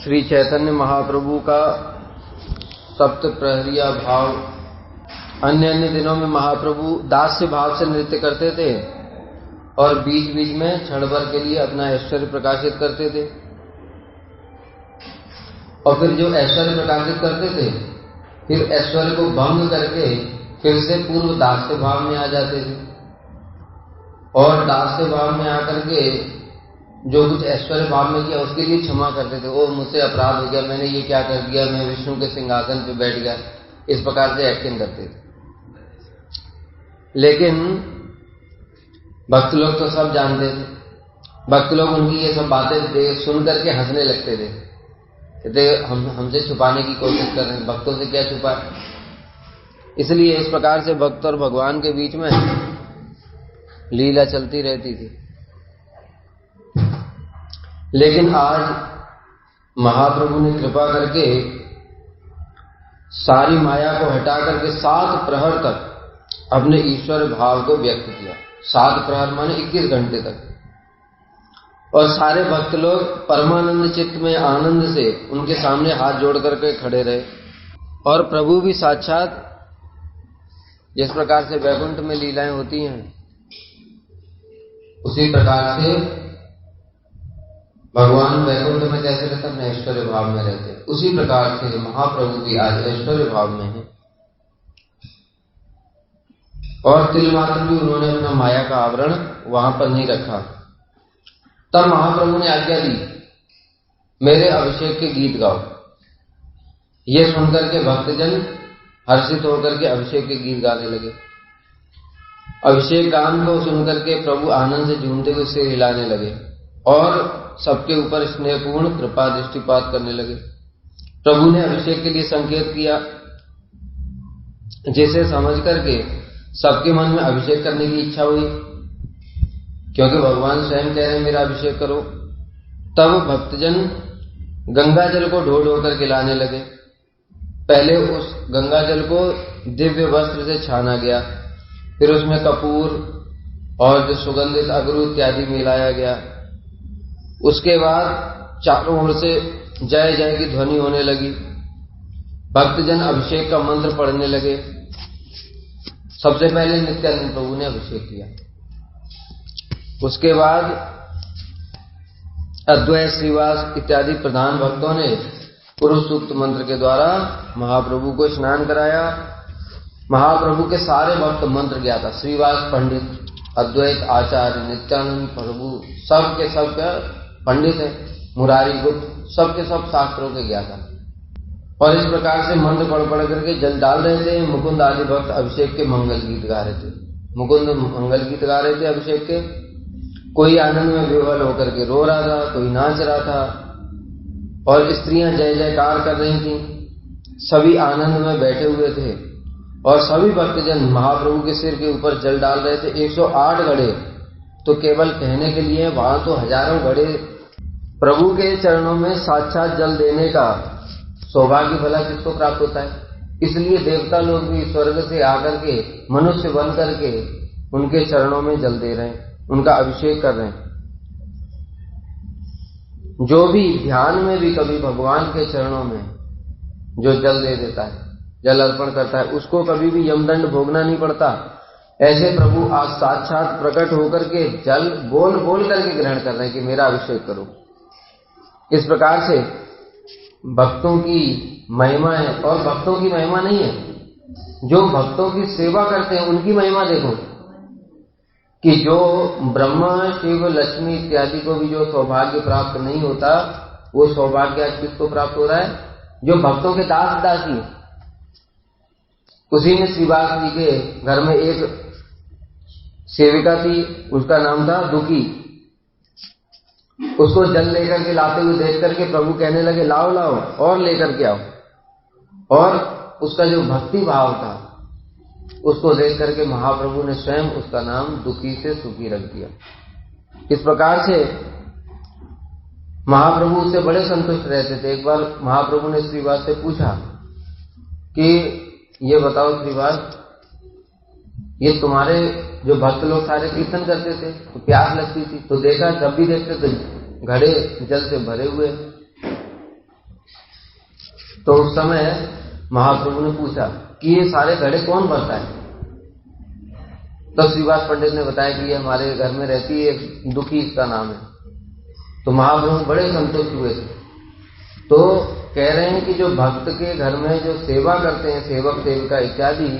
श्री चैतन्य महाप्रभु का सप्त प्रहरिया भाव। अन्य अन्य दिनों में महाप्रभु दास्य भाव से नृत्य करते थे और बीच बीच में क्षण भर के लिए अपना ऐश्वर्य प्रकाशित करते थे, और फिर जो ऐश्वर्य प्रकाशित करते थे फिर ऐश्वर्य को भंग करके फिर से पूर्व दास्य भाव में आ जाते थे, और दास्य भाव में आकर के जो कुछ ऐश्वर्य भाव में किया उसके लिए क्षमा करते थे। ओ मुझसे अपराध हो गया, मैंने ये क्या कर दिया, मैं विष्णु के सिंहासन पे बैठ गया, इस प्रकार से एक्टिंग करते थे। लेकिन भक्त लोग तो सब जानते थे, भक्त लोग उनकी ये सब बातें सुन करके हंसने लगते थे, कहते हमसे छुपाने की कोशिश कर रहे हैं, भक्तों से क्या छुपा। इसलिए इस प्रकार से भक्त और भगवान के बीच में लीला चलती रहती थी। लेकिन आज महाप्रभु ने कृपा करके सारी माया को हटा करके 7 प्रहर तक अपने ईश्वर भाव को व्यक्त किया। 7 प्रहर माने 21 घंटे तक, और सारे भक्त लोग परमानंद चित्त में आनंद से उनके सामने हाथ जोड़ करके खड़े रहे। और प्रभु भी साक्षात जिस प्रकार से वैकुंठ में लीलाएं होती हैं उसी प्रकार से भगवान वैकुंठ में जैसे रहते अपने ऐश्वर्य भाव में रहते, उसी प्रकार से महाप्रभु भी आज ऐश्वर्य भाव में है। और तिल मात्र भी उन्होंने अपना माया का आवरण वहां पर नहीं रखा। तब महाप्रभु ने आज्ञा दी, मेरे अभिषेक के गीत गाओ। ये सुनकर के भक्तजन हर्षित होकर के अभिषेक के गीत गाने लगे। अभिषेक गान को सुनकर के प्रभु आनंद से झूमते हुए सिर हिलाने लगे और सबके ऊपर स्नेहपूर्ण कृपा दृष्टिपात करने लगे। प्रभु ने अभिषेक के लिए संकेत किया, जिसे समझ करके सबके मन में अभिषेक करने की इच्छा हुई, क्योंकि भगवान स्वयं कह रहे हैं मेरा अभिषेक करो। तब भक्तजन गंगा जल को ढो ढो करके लाने लगे। पहले उस गंगा जल को दिव्य वस्त्र से छाना गया, फिर उसमें कपूर और जो सुगंधित अगरू इत्यादि मिलाया गया। उसके बाद चारों ओर से जय जय की ध्वनि होने लगी। भक्तजन अभिषेक का मंत्र पढ़ने लगे। सबसे पहले नित्यानंद प्रभु ने अभिषेक किया, उसके बाद अद्वैत श्रीवास इत्यादि प्रधान भक्तों ने पुरुष सूक्त मंत्र के द्वारा महाप्रभु को स्नान कराया। महाप्रभु के सारे भक्त मंत्र ज्ञाता, श्रीवास पंडित, अद्वैत आचार्य, नित्यानंद प्रभु सब के सब पंडित है, मुरारी गुप्त सबके सब शास्त्रों के ज्ञाता। और इस प्रकार से मंत्र पढ़ पढ़ करके जल डाल रहे थे। मुकुंद आदि भक्त अभिषेक के मंगल गीत गा रहे थे, मुकुंद मंगल गीत गा रहे थे अभिषेक के। कोई आनंद में विह्वल होकर के रो रहा था, कोई नाच रहा था, और स्त्रियां जय जयकार कर रही थी। सभी आनंद में बैठे हुए थे और सभी भक्तजन महाप्रभु के सिर के ऊपर जल डाल रहे थे। 108 घड़े तो केवल कहने के लिए, वहां तो हजारों घड़े। प्रभु के चरणों में साक्षात जल देने का सौभाग्य भला किसको प्राप्त होता है। इसलिए देवता लोग भी स्वर्ग से आकर के मनुष्य बन करके उनके चरणों में जल दे रहे हैं, उनका अभिषेक कर रहे हैं। जो भी ध्यान में भी कभी भगवान के चरणों में जो जल दे देता है, जल अर्पण करता है, उसको कभी भी यमदंड भोगना नहीं पड़ता। ऐसे प्रभु आज साक्षात प्रकट होकर के जल बोल बोल करके ग्रहण कर रहे हैं कि मेरा अभिषेक करो। इस प्रकार से भक्तों की महिमा है, और भक्तों की महिमा नहीं है, जो भक्तों की सेवा करते हैं उनकी महिमा देखो, कि जो ब्रह्मा शिव लक्ष्मी इत्यादि को भी जो सौभाग्य प्राप्त नहीं होता, वो सौभाग्य आज किसको प्राप्त हो रहा है, जो भक्तों के दास दासी। उसी में श्रीवास जी के घर में एक सेविका थी, उसका नाम था दुखी। उसको जल लेकर के लाते हुए देख करके प्रभु कहने लगे लाओ लाओ और लेकर के आओ, और उसका जो भक्ति भाव था उसको देख करके महाप्रभु ने स्वयं उसका नाम दुखी से सुखी रख दिया। इस प्रकार से महाप्रभु उससे बड़े संतुष्ट रहते थे। एक बार महाप्रभु ने श्रीवास से पूछा कि ये बताओ श्रीवास, ये तुम्हारे जो भक्त लोग सारे कीर्तन करते थे तो प्यास लगती थी, तो देखा जब भी देखते तो घड़े जल से भरे हुए, तो उस समय महाप्रभु ने पूछा कि ये सारे घड़े कौन भरता है। तो श्रीवास पंडित ने बताया कि ये हमारे घर में रहती है एक दुखी, इसका नाम है। तो महाप्रभु बड़े संतुष्ट हुए थे। तो कह रहे हैं कि जो भक्त के घर में जो सेवा करते हैं, सेवक सेविका इत्यादि,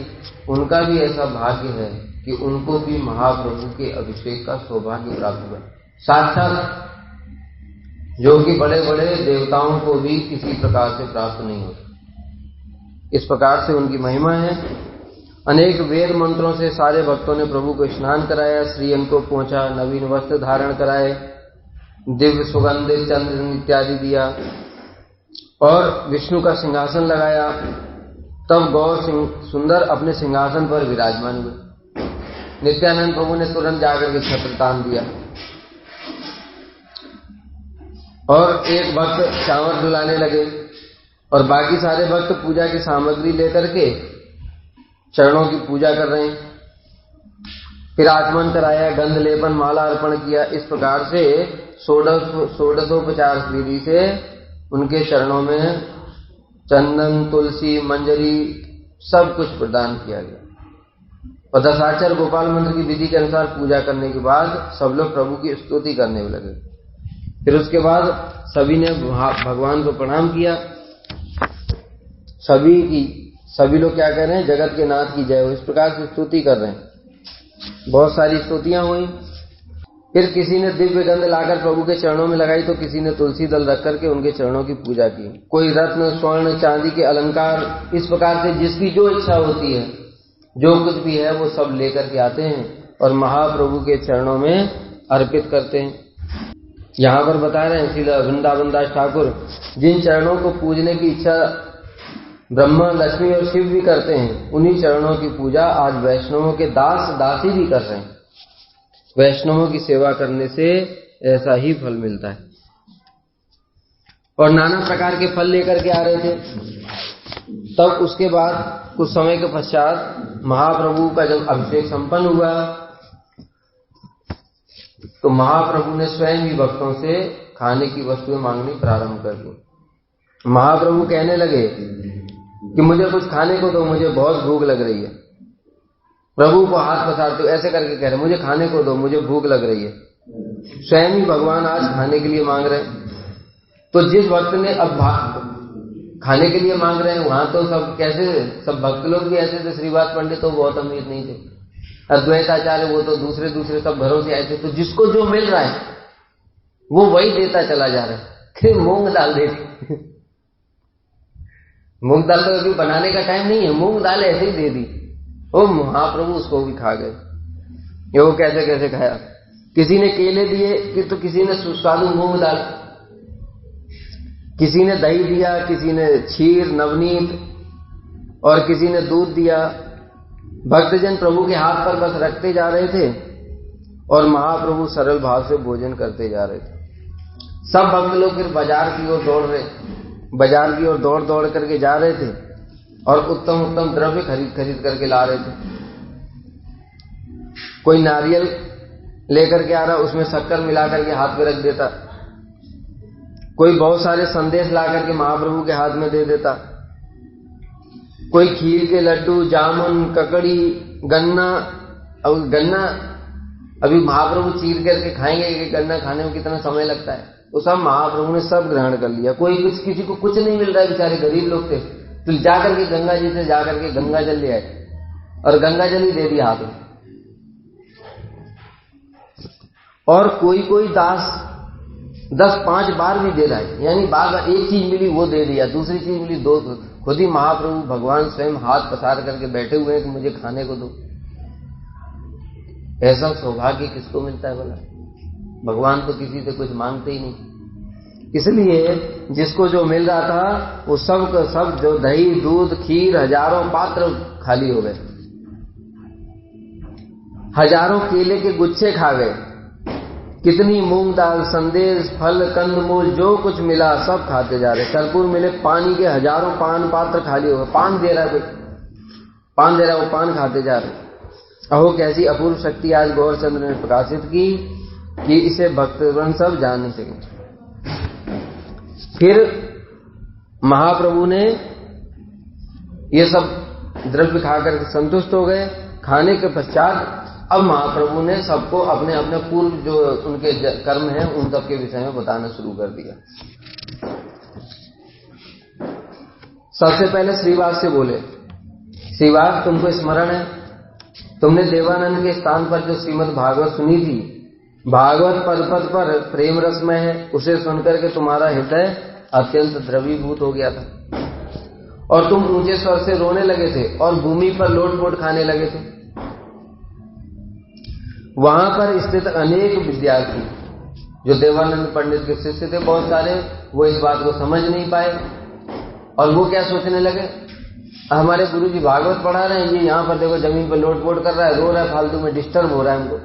उनका भी ऐसा भाग्य है कि उनको भी महाप्रभु के अभिषेक का सौभाग्य प्राप्त हुआ, साक्षात, जो कि बड़े बड़े देवताओं को भी किसी प्रकार से प्राप्त नहीं होता। इस प्रकार से उनकी महिमा है। अनेक वेद मंत्रों से सारे भक्तों ने प्रभु को स्नान कराया, श्रीअंग को पोंछा, नवीन वस्त्र धारण कराए, दिव्य सुगंधित चंद्र इत्यादि दिया और विष्णु का सिंहासन लगाया। तब गौर सुंदर अपने सिंहासन पर विराजमान हुए। नित्यानंद प्रभु ने तुरंत जाकर के छत्र तान दिया और एक भक्त चावल डुलाने लगे और बाकी सारे भक्त पूजा की सामग्री लेकर के चरणों की पूजा कर रहे हैं। फिर आचमन कराया, गंध लेपन, माला अर्पण किया। इस प्रकार से षोडशोपचार विधि से उनके चरणों में चंदन, तुलसी, मंजरी सब कुछ प्रदान किया गया। और दशाक्षर गोपाल मंत्र की विधि के अनुसार पूजा करने के बाद सब लोग प्रभु की स्तुति करने लगे। फिर उसके बाद सभी ने भगवान को प्रणाम किया। सभी लोग क्या कह रहे हैं, जगत के नाथ की जय हो, इस प्रकार से स्तुति कर रहे हैं। बहुत सारी स्तुतियां हुई। फिर किसी ने दिव्य गंध लाकर प्रभु के चरणों में लगाई, तो किसी ने तुलसी दल रख करके उनके चरणों की पूजा की। कोई रत्न, स्वर्ण, चांदी के अलंकार, इस प्रकार से जिसकी जो इच्छा होती है, जो कुछ भी है वो सब लेकर के आते हैं और महाप्रभु के चरणों में अर्पित करते हैं। यहां पर बता रहे हैं श्री वृंदावन दास ठाकुर, जिन चरणों को पूजने की इच्छा ब्रह्मा, लक्ष्मी और शिव भी करते हैं, उन्हीं चरणों की पूजा आज वैष्णवों के दास दासी भी कर रहे हैं। वैष्णवों की सेवा करने से ऐसा ही फल मिलता है। और नाना प्रकार के फल लेकर के आ रहे थे। तब उसके बाद कुछ समय के पश्चात महाप्रभु का जब अभिषेक संपन्न हुआ, तो महाप्रभु ने स्वयं ही भक्तों से खाने की वस्तुएं मांगनी प्रारंभ कर दी। महाप्रभु कहने लगे कि मुझे कुछ खाने को दो, मुझे बहुत भूख लग रही है। प्रभु को हाथ पसारते ऐसे करके कह रहे, मुझे खाने को दो, मुझे भूख लग रही है। स्वयं ही भगवान आज खाने के लिए मांग रहे हैं। तो जिस भक्त ने अब खाने के लिए मांग रहे हैं, वहां तो सब कैसे, सब भक्त लोग भी ऐसे थे। श्रीवास पंडित तो बहुत अमीर नहीं थे, अद्वैताचार्य वो तो दूसरे सब घरों से आए थे। तो जिसको जो मिल रहा है वो वही देता चला जा रहा है। फिर मूंग दाल देती, मूंग दाल तो अभी बनाने का टाइम नहीं है, मूंग दाल ऐसे ही दे दी। ओ महाप्रभु उसको भी खा गए। ये वो कैसे कैसे खाया। किसी ने केले दिए तो किसी ने सुस्वादु मूंग दाल, किसी ने दही दिया, किसी ने क्षीर नवनीत और किसी ने दूध दिया। भक्तजन प्रभु के हाथ पर बस रखते जा रहे थे और महाप्रभु सरल भाव से भोजन करते जा रहे थे। सब भक्त लोग फिर बाजार की ओर दौड़ करके जा रहे थे और उत्तम उत्तम द्रव्य खरीद करके ला रहे थे। कोई नारियल लेकर के आ रहा, उसमें शक्कर मिला करके हाथ में रख देता। कोई बहुत सारे संदेश ला करके महाप्रभु के हाथ में दे देता। कोई खीर के लड्डू, जामुन, ककड़ी, गन्ना। अब गन्ना अभी महाप्रभु चीर करके खाएंगे कि गन्ना खाने में कितना समय लगता है, तो सब महाप्रभु ने सब ग्रहण कर लिया। कोई कुछ, किसी को कुछ नहीं मिल रहा है, बेचारे गरीब लोग थे, तो जाकर के गंगा जी से जाकर के गंगा जल ले आए और गंगा जल ही दे दिया हाथ में। और कोई दास 10-5 बार भी दे रहा है, यानी बार एक चीज मिली वो दे दिया, दूसरी चीज मिली दो। खुद ही महाप्रभु भगवान स्वयं हाथ पसार करके बैठे हुए हैं कि मुझे खाने को दो। ऐसा सौभाग्य किसको मिलता है बोला? भगवान तो किसी से कुछ मांगते ही नहीं। इसलिए जिसको जो मिल रहा था वो सब का सब, जो दही, दूध, खीर, हजारों पात्र खाली हो गए। हजारों केले के गुच्छे खा गए। कितनी मूंग दाल, संदेश, फल, कंदमूल, जो कुछ मिला सब खाते जा रहे। कर्पूर मिले, पानी के हजारों पान पात्र खाली हो गए। पान दे रहा है कोई, पान दे रहा है, वो पान खाते जा रहे। अहो कैसी अपूर्व शक्ति आज गौरचंद्र ने प्रकाशित की कि इसे भक्तगण सब जान नहीं सके। फिर महाप्रभु ने ये सब द्रव्य खाकर के संतुष्ट हो गए। खाने के पश्चात अब महाप्रभु ने सबको अपने अपने पूर्व जो उनके कर्म हैं उन सब के विषय में बताना शुरू कर दिया। सबसे पहले श्रीवास से बोले, श्रीवास तुमको स्मरण है, तुमने देवानंद के स्थान पर जो श्रीमद् भागवत सुनी थी, भागवत पद पद पर प्रेम रसमय है, उसे सुनकर के तुम्हारा हृदय अत्यंत द्रवीभूत हो गया था और तुम ऊंचे स्वर से रोने लगे थे और भूमि पर लोट-पोट खाने लगे थे। वहां पर स्थित अनेक विद्यार्थी जो देवानंद पंडित के शिष्य थे बहुत सारे, वो इस बात को समझ नहीं पाए और वो क्या सोचने लगे, हमारे गुरुजी भागवत पढ़ा रहे हैं, ये यहां पर देखो जमीन पर लोट-पोट कर रहा है, रो रहा है, फालतू में डिस्टर्ब हो रहा है हमको।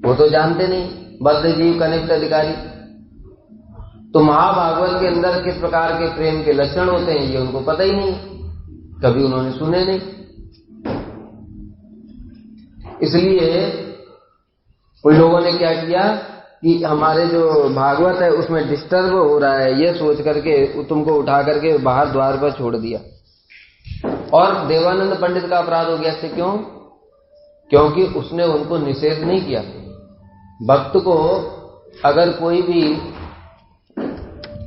वो तो जानते नहीं बद्ध जीव कनिष्ठ अधिकारी, तो महाभागवत के अंदर किस प्रकार के प्रेम के लक्षण होते हैं ये उनको पता ही नहीं, कभी उन्होंने सुने नहीं। इसलिए उन लोगों ने क्या किया कि हमारे जो भागवत है उसमें डिस्टर्ब हो रहा है, ये सोच करके तुमको उठा करके बाहर द्वार पर छोड़ दिया। और देवानंद पंडित का अपराध हो गया। इससे क्यों? क्योंकि उसने उनको निषेध नहीं किया। भक्त को अगर कोई भी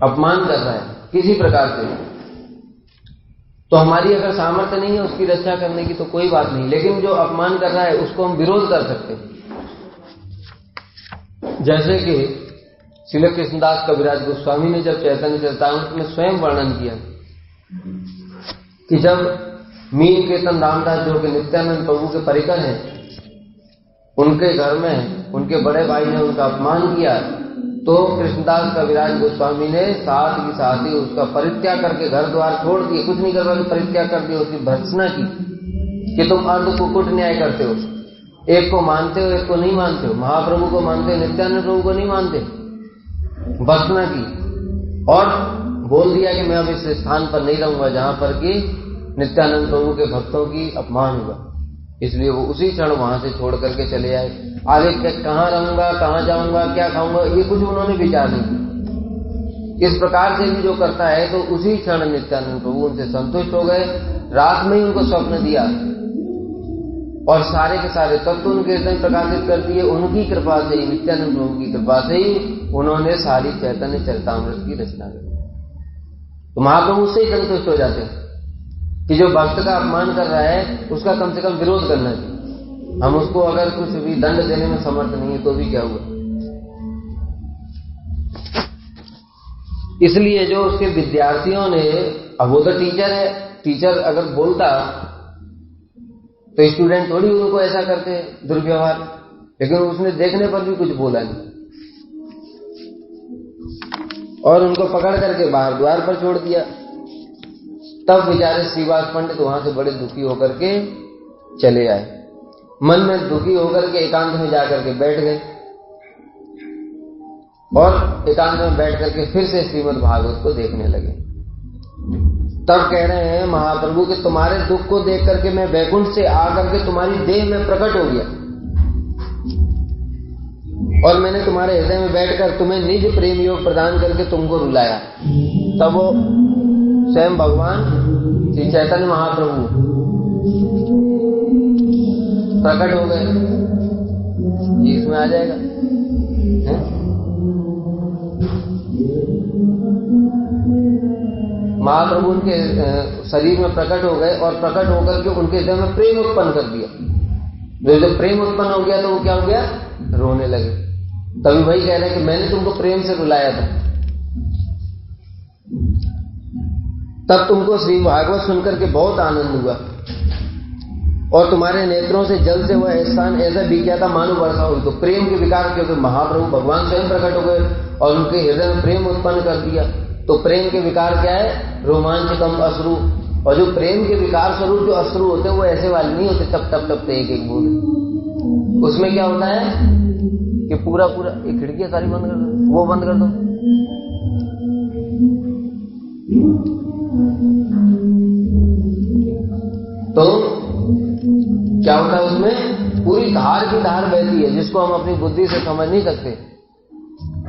अपमान कर रहा है किसी प्रकार से, तो हमारी अगर सामर्थ्य नहीं है उसकी रक्षा करने की तो कोई बात नहीं, लेकिन जो अपमान कर रहा है उसको हम विरोध कर सकते हैं। जैसे कि श्रील कृष्णदास कविराज गोस्वामी ने जब चैतन्य चरितामृत में स्वयं वर्णन किया कि जब मीन कीर्तन रामदास जो कि नित्यानंद प्रभु के परिकर हैं, उनके घर में उनके बड़े भाई ने उनका अपमान किया, तो कृष्णदास कविराज गोस्वामी ने साथ ही साथ ही उसका परित्याग करके घर द्वार छोड़ दिए, कुछ नहीं करवा, परित्याग कर दिया, उसकी भर्त्सना की कि तुम अर्ध कुकुट न्याय करते हो, एक को मानते हो एक को नहीं मानते हो, महाप्रभु को मानते हो नित्यानंद प्रभु को नहीं मानते। भर्त्सना की और बोल दिया कि मैं अब इस स्थान पर नहीं रहूंगा जहां पर कि नित्यानंद प्रभु के भक्तों की अपमान हुआ। इसलिए वो उसी क्षण वहां से छोड़ करके चले आए। आगे कहां रहूंगा, कहां जाऊंगा, क्या खाऊंगा, ये कुछ उन्होंने विचार नहीं किया। इस प्रकार से भी जो करता है तो उसी क्षण नित्यानंद प्रभु उनसे संतुष्ट हो गए। रात में ही उनको स्वप्न दिया और सारे के सारे तत्व उनके हृदय में प्रकाशित कर दिए। उनकी कृपा से ही, नित्यानंद प्रभु की कृपा से ही उन्होंने सारी चैतन्य चरितामृत की रचना की। तो महाप्रभु उससे ही संतुष्ट हो जाते हैं कि जो भक्त का अपमान कर रहा है उसका कम से कम विरोध करना चाहिए। हम उसको अगर कुछ भी दंड देने में समर्थ नहीं है तो भी क्या हुआ। इसलिए जो उसके विद्यार्थियों ने, अब वो तो टीचर है, टीचर अगर बोलता तो स्टूडेंट थोड़ी उनको ऐसा करते दुर्व्यवहार, लेकिन उसने देखने पर भी कुछ बोला नहीं और उनको पकड़ करके बाहर द्वार पर छोड़ दिया। तब बेचारे श्रीवास पंडित वहां से बड़े दुखी होकर के चले आए। मन में दुखी होकर के एकांत में जाकर के बैठ गए और एकांत में बैठ करके फिर से श्रीमद् भागवत को देखने लगे। तब कह रहे हैं महाप्रभु कि तुम्हारे दुख को देख करके मैं वैकुंठ से आकर के तुम्हारी देह में प्रकट हो गया और मैंने तुम्हारे हृदय में बैठकर तुम्हें निज प्रेम योग प्रदान करके तुमको रुलाया। तब वो स्वयं भगवान श्री चैतन्य महाप्रभु प्रकट हो गए। ये इसमें आ जाएगा है? महाप्रभु उनके शरीर में प्रकट हो गए और प्रकट होकर के उनके हृदय में प्रेम उत्पन्न कर दिया। जब प्रेम उत्पन्न हो गया तो वो क्या हो गया, रोने लगे। तभी वही कह रहे हैं कि मैंने तुमको प्रेम से रुलाया था। तब तुमको श्री भागवत सुनकर के बहुत आनंद हुआ और तुम्हारे नेत्रों से जल से वह एहसान ऐसा बीत गया था मानो वर्षा हुई। तो प्रेम के विकार, क्योंकि महाप्रभु भगवान स्वयं प्रकट हो गए और उनके हृदय में प्रेम उत्पन्न कर दिया। तो प्रेम के विकार क्या है, रोमांचकम अश्रु। और जो प्रेम के विकार स्वरूप जो अश्रु होते हैं वो ऐसे वाले नहीं होते टप टप टपते एक एक बूंद। उसमें क्या होता है कि पूरा पूरा, एक खिड़कियां सारी बंद कर दो, वो बंद कर दो। तो क्या होता है उसमें पूरी धार की धार बहती है जिसको हम अपनी बुद्धि से समझ नहीं सकते।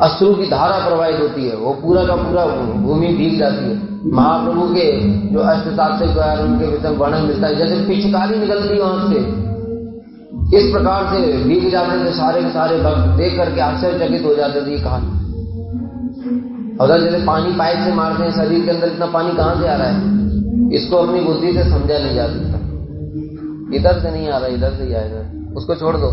अश्रु की धारा प्रवाहित होती है, वो पूरा का पूरा भूमि भीग जाती है। महाप्रभु के जो अष्टसात्विक उनके विषय वर्णन मिलता है, जैसे पिचकारी निकलती है वहां से, इस प्रकार से भीग जाते थे सारे के सारे भक्त। देख करके आश्चर्यचकित हो जाते थे, कहा और जैसे पानी पाइप से मारते हैं, शरीर के अंदर इतना पानी कहां से आ रहा है, इसको अपनी बुद्धि से समझा नहीं जा सकता। इधर से नहीं आ रहा, इधर से ही आएगा, उसको छोड़ दो।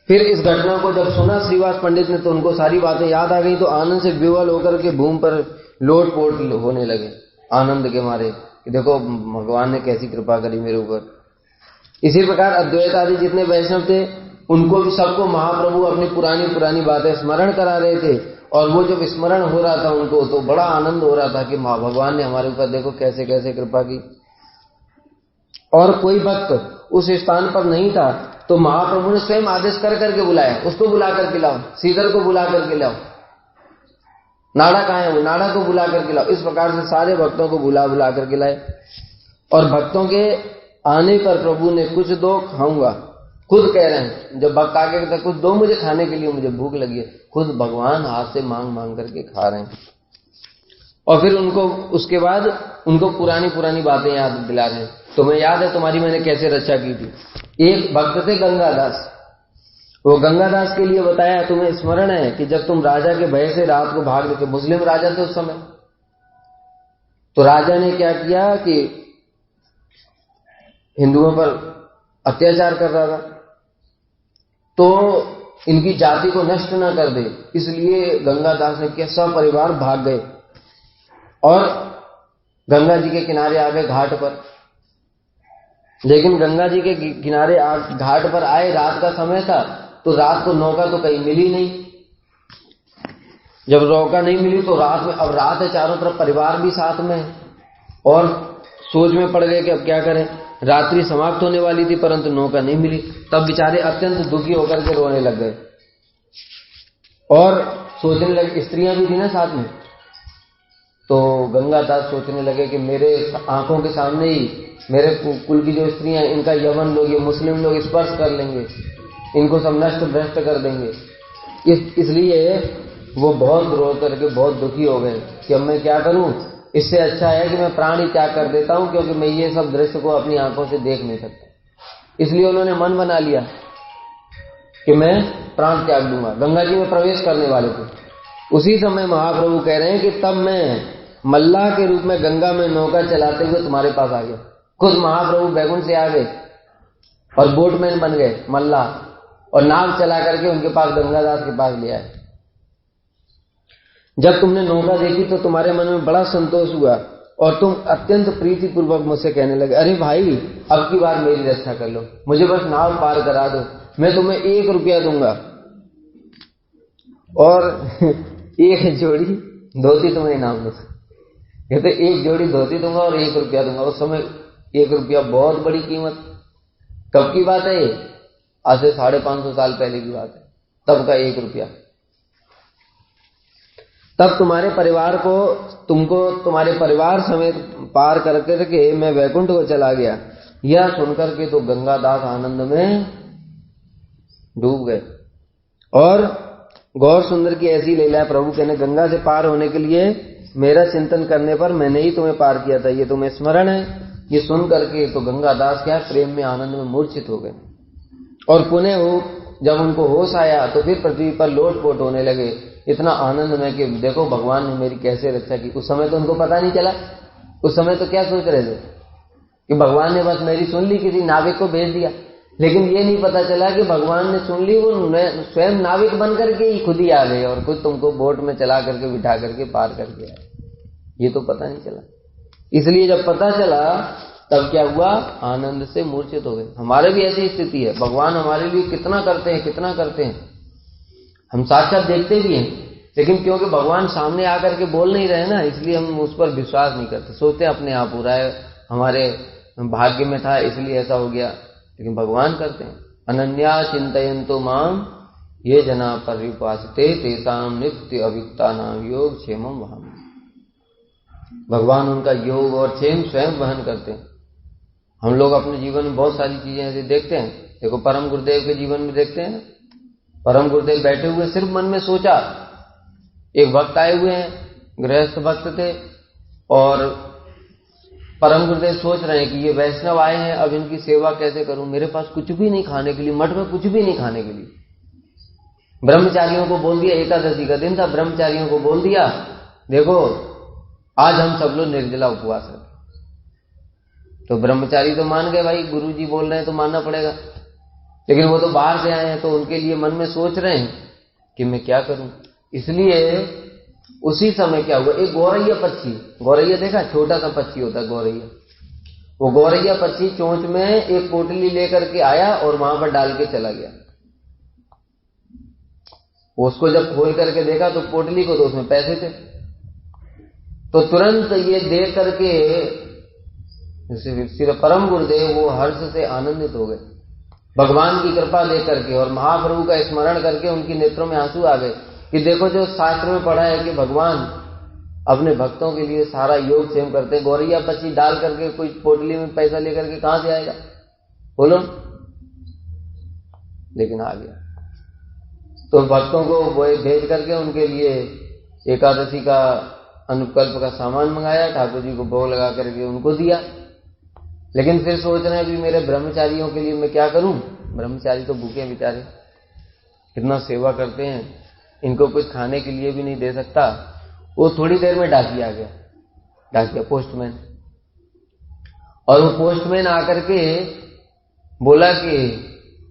फिर इस घटना को जब सुना श्रीवास पंडित ने तो उनको सारी बातें याद आ गई, तो आनंद से विवल होकर के भूमि पर लोटपोट होने लगे आनंद के मारे कि देखो भगवान ने कैसी कृपा करी मेरे ऊपर। इसी प्रकार अद्वैत आदि जितने वैष्णव थे उनको भी सबको महाप्रभु अपनी पुरानी पुरानी बातें स्मरण करा रहे थे, और वो जब स्मरण हो रहा था उनको तो बड़ा आनंद हो रहा था कि भगवान ने हमारे ऊपर देखो कैसे कैसे कृपा की। और कोई भक्त उस स्थान पर नहीं था तो महाप्रभु ने स्वयं आदेश कर करके बुलाया, उसको बुला करके लाओ, श्रीधर को बुला करके लाओ, नाड़ा कहाँ है वो, नाड़ा को बुला करके लाओ। इस प्रकार से सारे भक्तों को बुला बुला करके लाए। और भक्तों के आने पर प्रभु ने कुछ दो खाऊंगा, खुद कह रहे हैं, जब भक्त आके कहते कुछ दो मुझे खाने के लिए, मुझे भूख लगी है, खुद भगवान हाथ से मांग मांग करके खा रहे हैं। और फिर उनको उसके बाद उनको पुरानी पुरानी बातें याद दिला रहे हैं। तुम्हें याद है तुम्हारी मैंने कैसे रक्षा की थी। एक भक्त थे गंगादास, वो गंगादास के लिए बताया, तुम्हें स्मरण है कि जब तुम राजा के भय से रात को भाग रहे थे, मुस्लिम राजा थे उस समय, तो राजा ने क्या किया कि हिंदुओं पर अत्याचार कर रहा था, तो इनकी जाति को नष्ट न कर दे, इसलिए गंगादास ने किया सपरिवार भाग गए और गंगा जी के किनारे आ गए घाट पर। लेकिन गंगा जी के किनारे घाट पर आए, रात का समय था, तो रात को नौका तो कहीं मिली नहीं। जब नौका नहीं मिली तो रात में, अब रात है, चारों तरफ परिवार भी साथ में है, और सोच में पड़ गए कि अब क्या करें। रात्रि समाप्त होने वाली थी परंतु नौका नहीं मिली। तब बेचारे अत्यंत दुखी होकर के रोने लग गए और सोचने लगे, स्त्रियां भी थी ना साथ में, तो गंगादास सोचने लगे कि मेरे आंखों के सामने ही मेरे कुल की जो स्त्रियां, इनका यवन लोग, ये मुस्लिम लोग स्पर्श कर लेंगे, इनको सब नष्ट भ्रष्ट कर देंगे। इसलिए वो बहुत रो करके बहुत दुखी हो गए कि अब मैं क्या करूं, इससे अच्छा है कि मैं प्राण ही त्याग कर देता हूं, क्योंकि मैं ये सब दृश्य को अपनी आंखों से देख नहीं सकता। इसलिए उन्होंने मन बना लिया कि मैं प्राण त्याग दूंगा। गंगा जी में प्रवेश करने वाले थे। उसी समय महाप्रभु कह रहे हैं कि तब मैं मल्लाह के रूप में गंगा में नौका चलाते हुए तुम्हारे पास आ गया। खुद महाप्रभु बैकुंठ से आ गए और बोटमैन बन गए मल्लाह, और नाव चला करके उनके पास गंगादास के पास ले आए। जब तुमने नौका देखी तो तुम्हारे मन में बड़ा संतोष हुआ और तुम अत्यंत प्रीति पूर्वक मुझसे कहने लगे, अरे भाई अब की बार मेरी रक्षा कर लो, मुझे बस नाव पार करा दो, मैं तुम्हें 1 रुपया दूंगा और 1 जोड़ी धोती तुम्हें इनाम दूंगा। कहते 1 जोड़ी धोती दूंगा और 1 रुपया दूंगा। उस समय 1 रुपया बहुत बड़ी कीमत। कब की बात है ये? आज से 550 साल पहले की बात है। तब का 1 रुपया। तब तुम्हारे परिवार को, तुमको तुम्हारे परिवार समेत पार करके मैं वैकुंठ को चला गया। यह सुनकर के तो गंगादास आनंद में डूब गए। और गौर सुंदर की ऐसी लीला, प्रभु कहने गंगा से पार होने के लिए मेरा चिंतन करने पर मैंने ही तुम्हें पार किया था, ये तुम्हें स्मरण है। ये सुन करके तो गंगादास क्या प्रेम में आनंद में मूर्छित हो गए। और पुनः जब उनको होश आया तो फिर पृथ्वी पर लोटपोट होने लगे, इतना आनंद में कि देखो भगवान ने मेरी कैसे रक्षा की। उस समय तो उनको पता नहीं चला। उस समय तो क्या सोच रहे थे कि भगवान ने बस मेरी सुन ली, किसी नाविक को भेज दिया। लेकिन ये नहीं पता चला कि भगवान ने सुन ली, वो स्वयं नाविक बन करके ही खुद ही आ गए और खुद तुमको बोट में चला करके बिठा करके पार करके आए। ये तो पता नहीं चला। इसलिए जब पता चला तब क्या हुआ, आनंद से मूर्छित हो गए। हमारे भी ऐसी स्थिति है। भगवान हमारे लिए कितना करते हैं, कितना करते हैं। हम साक्षात देखते भी हैं, लेकिन क्योंकि भगवान सामने आकर के बोल नहीं रहे ना, इसलिए हम उस पर विश्वास नहीं करते। सोचते अपने आप हो रहा है, हमारे भाग्य में था इसलिए ऐसा हो गया। लेकिन भगवान करते हैं। अनन्या चिंतयन्तो माम ये जना पर्युपासते तेषां नित्य अभियुक्तानां योग क्षेमं वहामि। भगवान उनका योग और क्षेम स्वयं वहन करते हैं। हम लोग अपने जीवन में बहुत सारी चीजें ऐसे देखते हैं। देखो परम गुरुदेव के जीवन में देखते हैं ना, परम गुरुदेव बैठे हुए सिर्फ मन में सोचा, एक भक्त आए हुए हैं, गृहस्थ भक्त थे, और परम गुरुदेव सोच रहे हैं कि ये वैष्णव आए हैं, अब इनकी सेवा कैसे करूं, मेरे पास कुछ भी नहीं खाने के लिए, मठ में कुछ भी नहीं खाने के लिए। ब्रह्मचारियों को बोल दिया, एकादशी का दिन था, ब्रह्मचारियों को बोल दिया, देखो आज हम सब लोग निर्जला उपवास रखें। तो ब्रह्मचारी तो मान गए, भाई गुरु जी बोल रहे हैं तो मानना पड़ेगा, लेकिन वो तो बाहर से आए हैं, तो उनके लिए मन में सोच रहे हैं कि मैं क्या करूं। इसलिए उसी समय क्या हुआ, एक गौरैया पक्षी, गौरैया देखा, छोटा सा पक्षी होता है गौरैया, वो गौरैया पक्षी चोंच में एक पोटली लेकर के आया और वहां पर डाल के चला गया। उसको जब खोल करके देखा तो पोटली को, तो उसमें पैसे थे, तो तुरंत ये देख करके सिर्फ परम गुरुदेव वो हर्ष से आनंदित हो गए, भगवान की कृपा देख करके, और महाप्रभु का स्मरण करके उनकी नेत्रों में आंसू आ गए कि देखो जो शास्त्र में पढ़ा है कि भगवान अपने भक्तों के लिए सारा योग क्षेम करते हैं, गौरैया पक्षी डाल करके कोई पोटली में पैसा लेकर के कहां से आएगा, बोलो। लेकिन आ गया, तो भक्तों को वो भेज करके उनके लिए एकादशी का अनुकल्प का सामान मंगाया, ठाकुर जी को भोग लगा करके उनको दिया। लेकिन फिर सोच रहे हैं कि मेरे ब्रह्मचारियों के लिए मैं क्या करूं, ब्रह्मचारी तो भूखे बेचारे, कितना सेवा करते हैं, इनको कुछ खाने के लिए भी नहीं दे सकता। वो थोड़ी देर में डाकिया आ गया, डाकिया पोस्टमैन, और वो पोस्टमैन आकर के बोला कि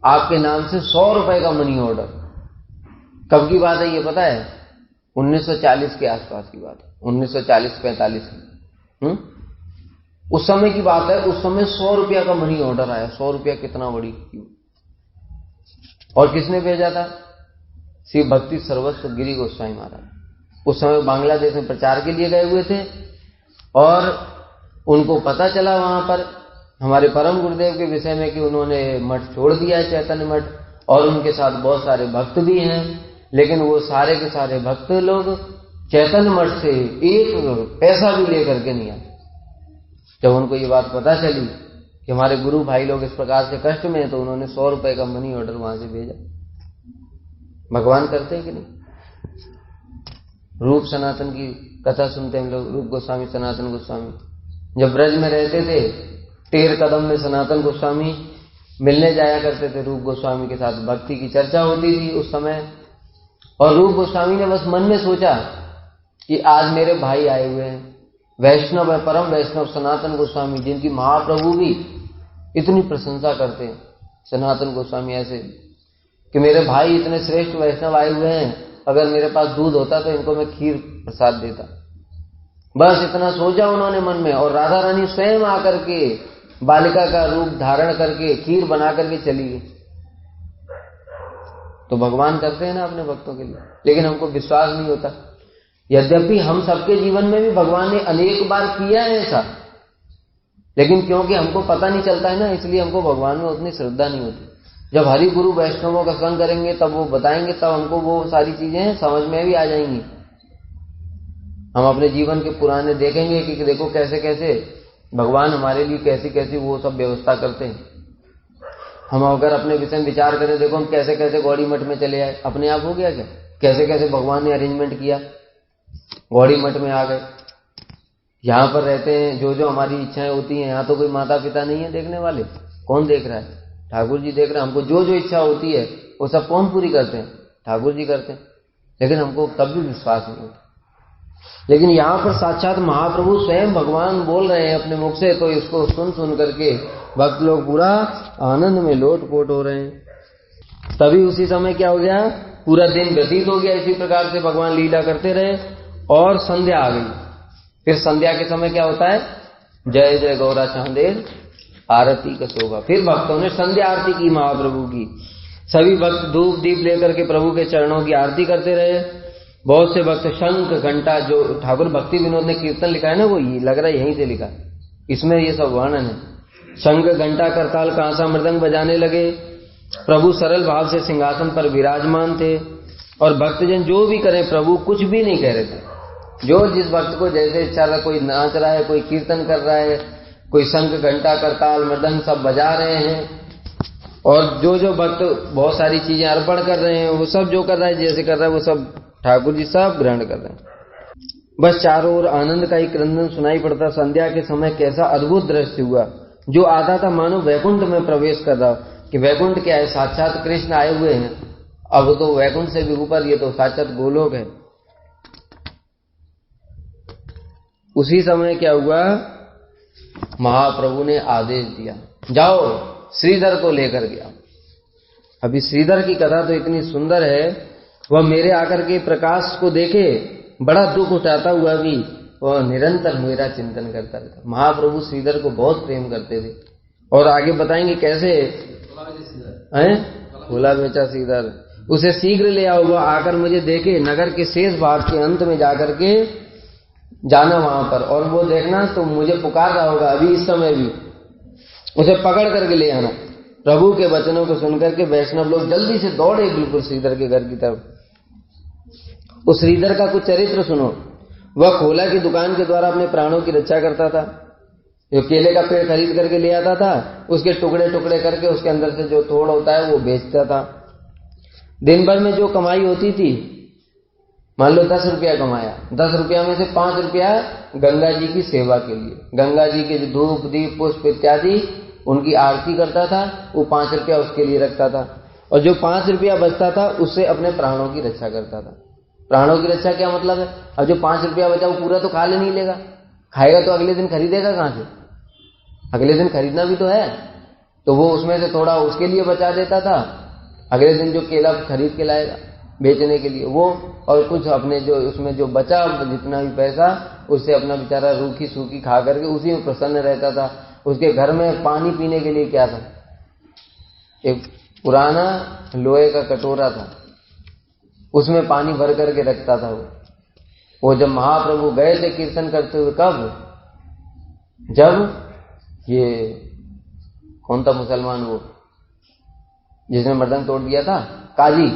आपके नाम से 100 रुपए का मनी ऑर्डर। कब की बात है ये पता है? 1940 के आसपास की बात है, 1940-45 की। उस समय की बात है, उस समय 100 रुपया का मनी ऑर्डर आया। 100 रुपया कितना बड़ी, और किसने भेजा था? श्री भक्ति सर्वस्व गिरी गोस्वामी महाराज। उस समय बांग्लादेश में प्रचार के लिए गए हुए थे, और उनको पता चला वहां पर हमारे परम गुरुदेव के विषय में कि उन्होंने मठ छोड़ दिया है, चैतन्य मठ, और उनके साथ बहुत सारे भक्त भी हैं। लेकिन वो सारे के सारे भक्त लोग चैतन्य मठ से एक पैसा भी लेकर के नहीं आए। जब उनको ये बात पता चली कि हमारे गुरु भाई लोग इस प्रकार से कष्ट में हैं, तो उन्होंने 100 रुपए का मनी ऑर्डर वहां से भेजा। भगवान करते हैं कि नहीं? रूप सनातन की कथा सुनते हैं हम लोग, रूप गोस्वामी, सनातन गोस्वामी जब ब्रज में रहते थे, 13 कदम में सनातन गोस्वामी मिलने जाया करते थे रूप गोस्वामी के साथ, भक्ति की चर्चा होती थी उस समय। और रूप गोस्वामी ने बस मन में सोचा कि आज मेरे भाई आए हुए हैं, वैष्णव है, परम वैष्णव सनातन गोस्वामी, जिनकी महाप्रभु भी इतनी प्रशंसा करते हैं। सनातन गोस्वामी ऐसे कि मेरे भाई इतने श्रेष्ठ वैष्णव आए हुए हैं, अगर मेरे पास दूध होता तो इनको मैं खीर प्रसाद देता। बस इतना सोचा उन्होंने मन में, और राधा रानी स्वयं आकर के बालिका का रूप धारण करके खीर बना करके चली गई। तो भगवान करते हैं ना अपने भक्तों के लिए, लेकिन हमको विश्वास नहीं होता। यद्यपि हम सबके जीवन में भी भगवान ने अनेक बार किया है ऐसा, लेकिन क्योंकि हमको पता नहीं चलता है ना, इसलिए हमको भगवान में उतनी श्रद्धा नहीं होती। जब हरि गुरु वैष्णवों का संग करेंगे, तब वो बताएंगे, तब हमको वो सारी चीजें समझ में भी आ जाएंगी। हम अपने जीवन के पुराने देखेंगे कि देखो कैसे कैसे भगवान हमारे लिए कैसी कैसी वो सब व्यवस्था करते हैं। हम अगर अपने विषय में विचार करें, देखो हम कैसे कैसे गौड़ी मठ में चले आए, अपने आप हो गया क्या? कैसे कैसे भगवान ने अरेंजमेंट किया, गौड़ी मठ में आ गए। यहां पर रहते हैं, जो जो हमारी इच्छाएं होती हैं, यहां तो कोई माता पिता नहीं है देखने वाले, कौन देख रहा है? ठाकुर जी देख रहे हैं। हमको जो जो इच्छा होती है वो सब कौन पूरी करते हैं? ठाकुर जी करते हैं। लेकिन हमको तब भी विश्वास नहीं होता। लेकिन यहां पर साक्षात महाप्रभु स्वयं भगवान बोल रहे हैं अपने मुख से, तो इसको सुन सुन करके भक्त लोग पूरा आनंद में लोटपोट हो रहे हैं। तभी उसी समय क्या हो गया, पूरा दिन व्यतीत हो गया, इसी प्रकार से भगवान लीला करते रहे, और संध्या आ गई। फिर संध्या के समय क्या होता है, जय जय गौरा चांदेर आरती का शोभा। फिर भक्तों ने संध्या आरती की महाप्रभु की। सभी भक्त धूप दीप लेकर के प्रभु के चरणों की आरती करते रहे। बहुत से भक्त शंख घंटा, जो ठाकुर भक्ति विनोद ने कीर्तन लिखा है ना, वो लग रहा है यहीं से लिखा, इसमें ये सब वर्णन है। शंख घंटा करताल कांसा मृदंग बजाने लगे। प्रभु सरल भाव से सिंहासन पर विराजमान थे, और भक्तजन जो भी करें प्रभु कुछ भी नहीं कह रहे थे। जो जिस भक्त को जैसे इच्छा रहा, कोई नाच रहा है, कोई कीर्तन कर रहा है, कोई शंख घंटा करताल मृदंग सब बजा रहे हैं, और जो जो भक्त बहुत सारी चीजें अर्पण कर रहे हैं, वो सब जो कर रहा है, जैसे कर रहा है, वो सब ठाकुर जी सब ग्रहण कर रहे हैं। बस चारों ओर आनंद का ही क्रंदन सुनाई पड़ता। संध्या के समय कैसा अद्भुत दृश्य हुआ, जो आता था मानो वैकुंठ में प्रवेश कर रहा, कि वैकुंठ क्या है, साक्षात कृष्ण आए हुए हैं। अब तो वैकुंठ से भी ऊपर, ये तो साक्षात गोलोक है। उसी समय क्या हुआ, महाप्रभु ने आदेश दिया, जाओ श्रीधर को लेकर गया। अभी श्रीधर की कथा तो इतनी सुंदर है, वह मेरे आकर के प्रकाश को देखे बड़ा दुख उठाता हुआ भी वह निरंतर मेरा चिंतन करता रहता। महाप्रभु श्रीधर को बहुत प्रेम करते थे, और आगे बताएंगे कैसे हैं। भोला बेचा श्रीधर, उसे शीघ्र ले आओ, वह आकर मुझे देखे। नगर के शेष भाग के अंत में जाकर के जाना वहां पर, और वो देखना तो मुझे पुकार रहा होगा अभी इस समय भी, उसे पकड़ करके ले आना। प्रभु के वचनों को सुनकर के वैष्णव लोग जल्दी से दौड़े बिल्कुल श्रीधर के घर की तरफ। उस श्रीधर का कुछ चरित्र सुनो। वह खोला की दुकान के द्वारा अपने प्राणों की रक्षा करता था। जो केले का पेड़ खरीद करके ले आता था, उसके टुकड़े टुकड़े करके उसके अंदर से जो तोड़ होता है वो बेचता था। दिन भर में जो कमाई होती थी, मान लो 10 रुपया कमाया, 10 रुपया में से 5 रुपया गंगा जी की सेवा के लिए, गंगा जी के जो धूप दीप पुष्प इत्यादि उनकी आरती करता था, वो 5 रुपया उसके लिए रखता था। और जो 5 रुपया बचता था उससे अपने प्राणों की रक्षा करता था। प्राणों की रक्षा क्या मतलब है, अब जो 5 रुपया बचा वो पूरा तो खा ले नहीं लेगा, खाएगा तो अगले दिन खरीदेगा कहां से, अगले दिन खरीदना भी तो है, तो वो उसमें से थोड़ा उसके लिए बचा देता था, अगले दिन जो केला खरीद के लाएगा बेचने के लिए वो, और कुछ अपने जो उसमें जो बचा जितना भी पैसा, उससे अपना बेचारा रूखी सूखी खा करके उसी में प्रसन्न रहता था। उसके घर में पानी पीने के लिए क्या था, एक पुराना लोहे का कटोरा था, उसमें पानी भर करके रखता था वो जब महाप्रभु गए थे कीर्तन करते हुए, कब, जब ये कौन था मुसलमान वो जिसने मर्दन तोड़ दिया था, काजी,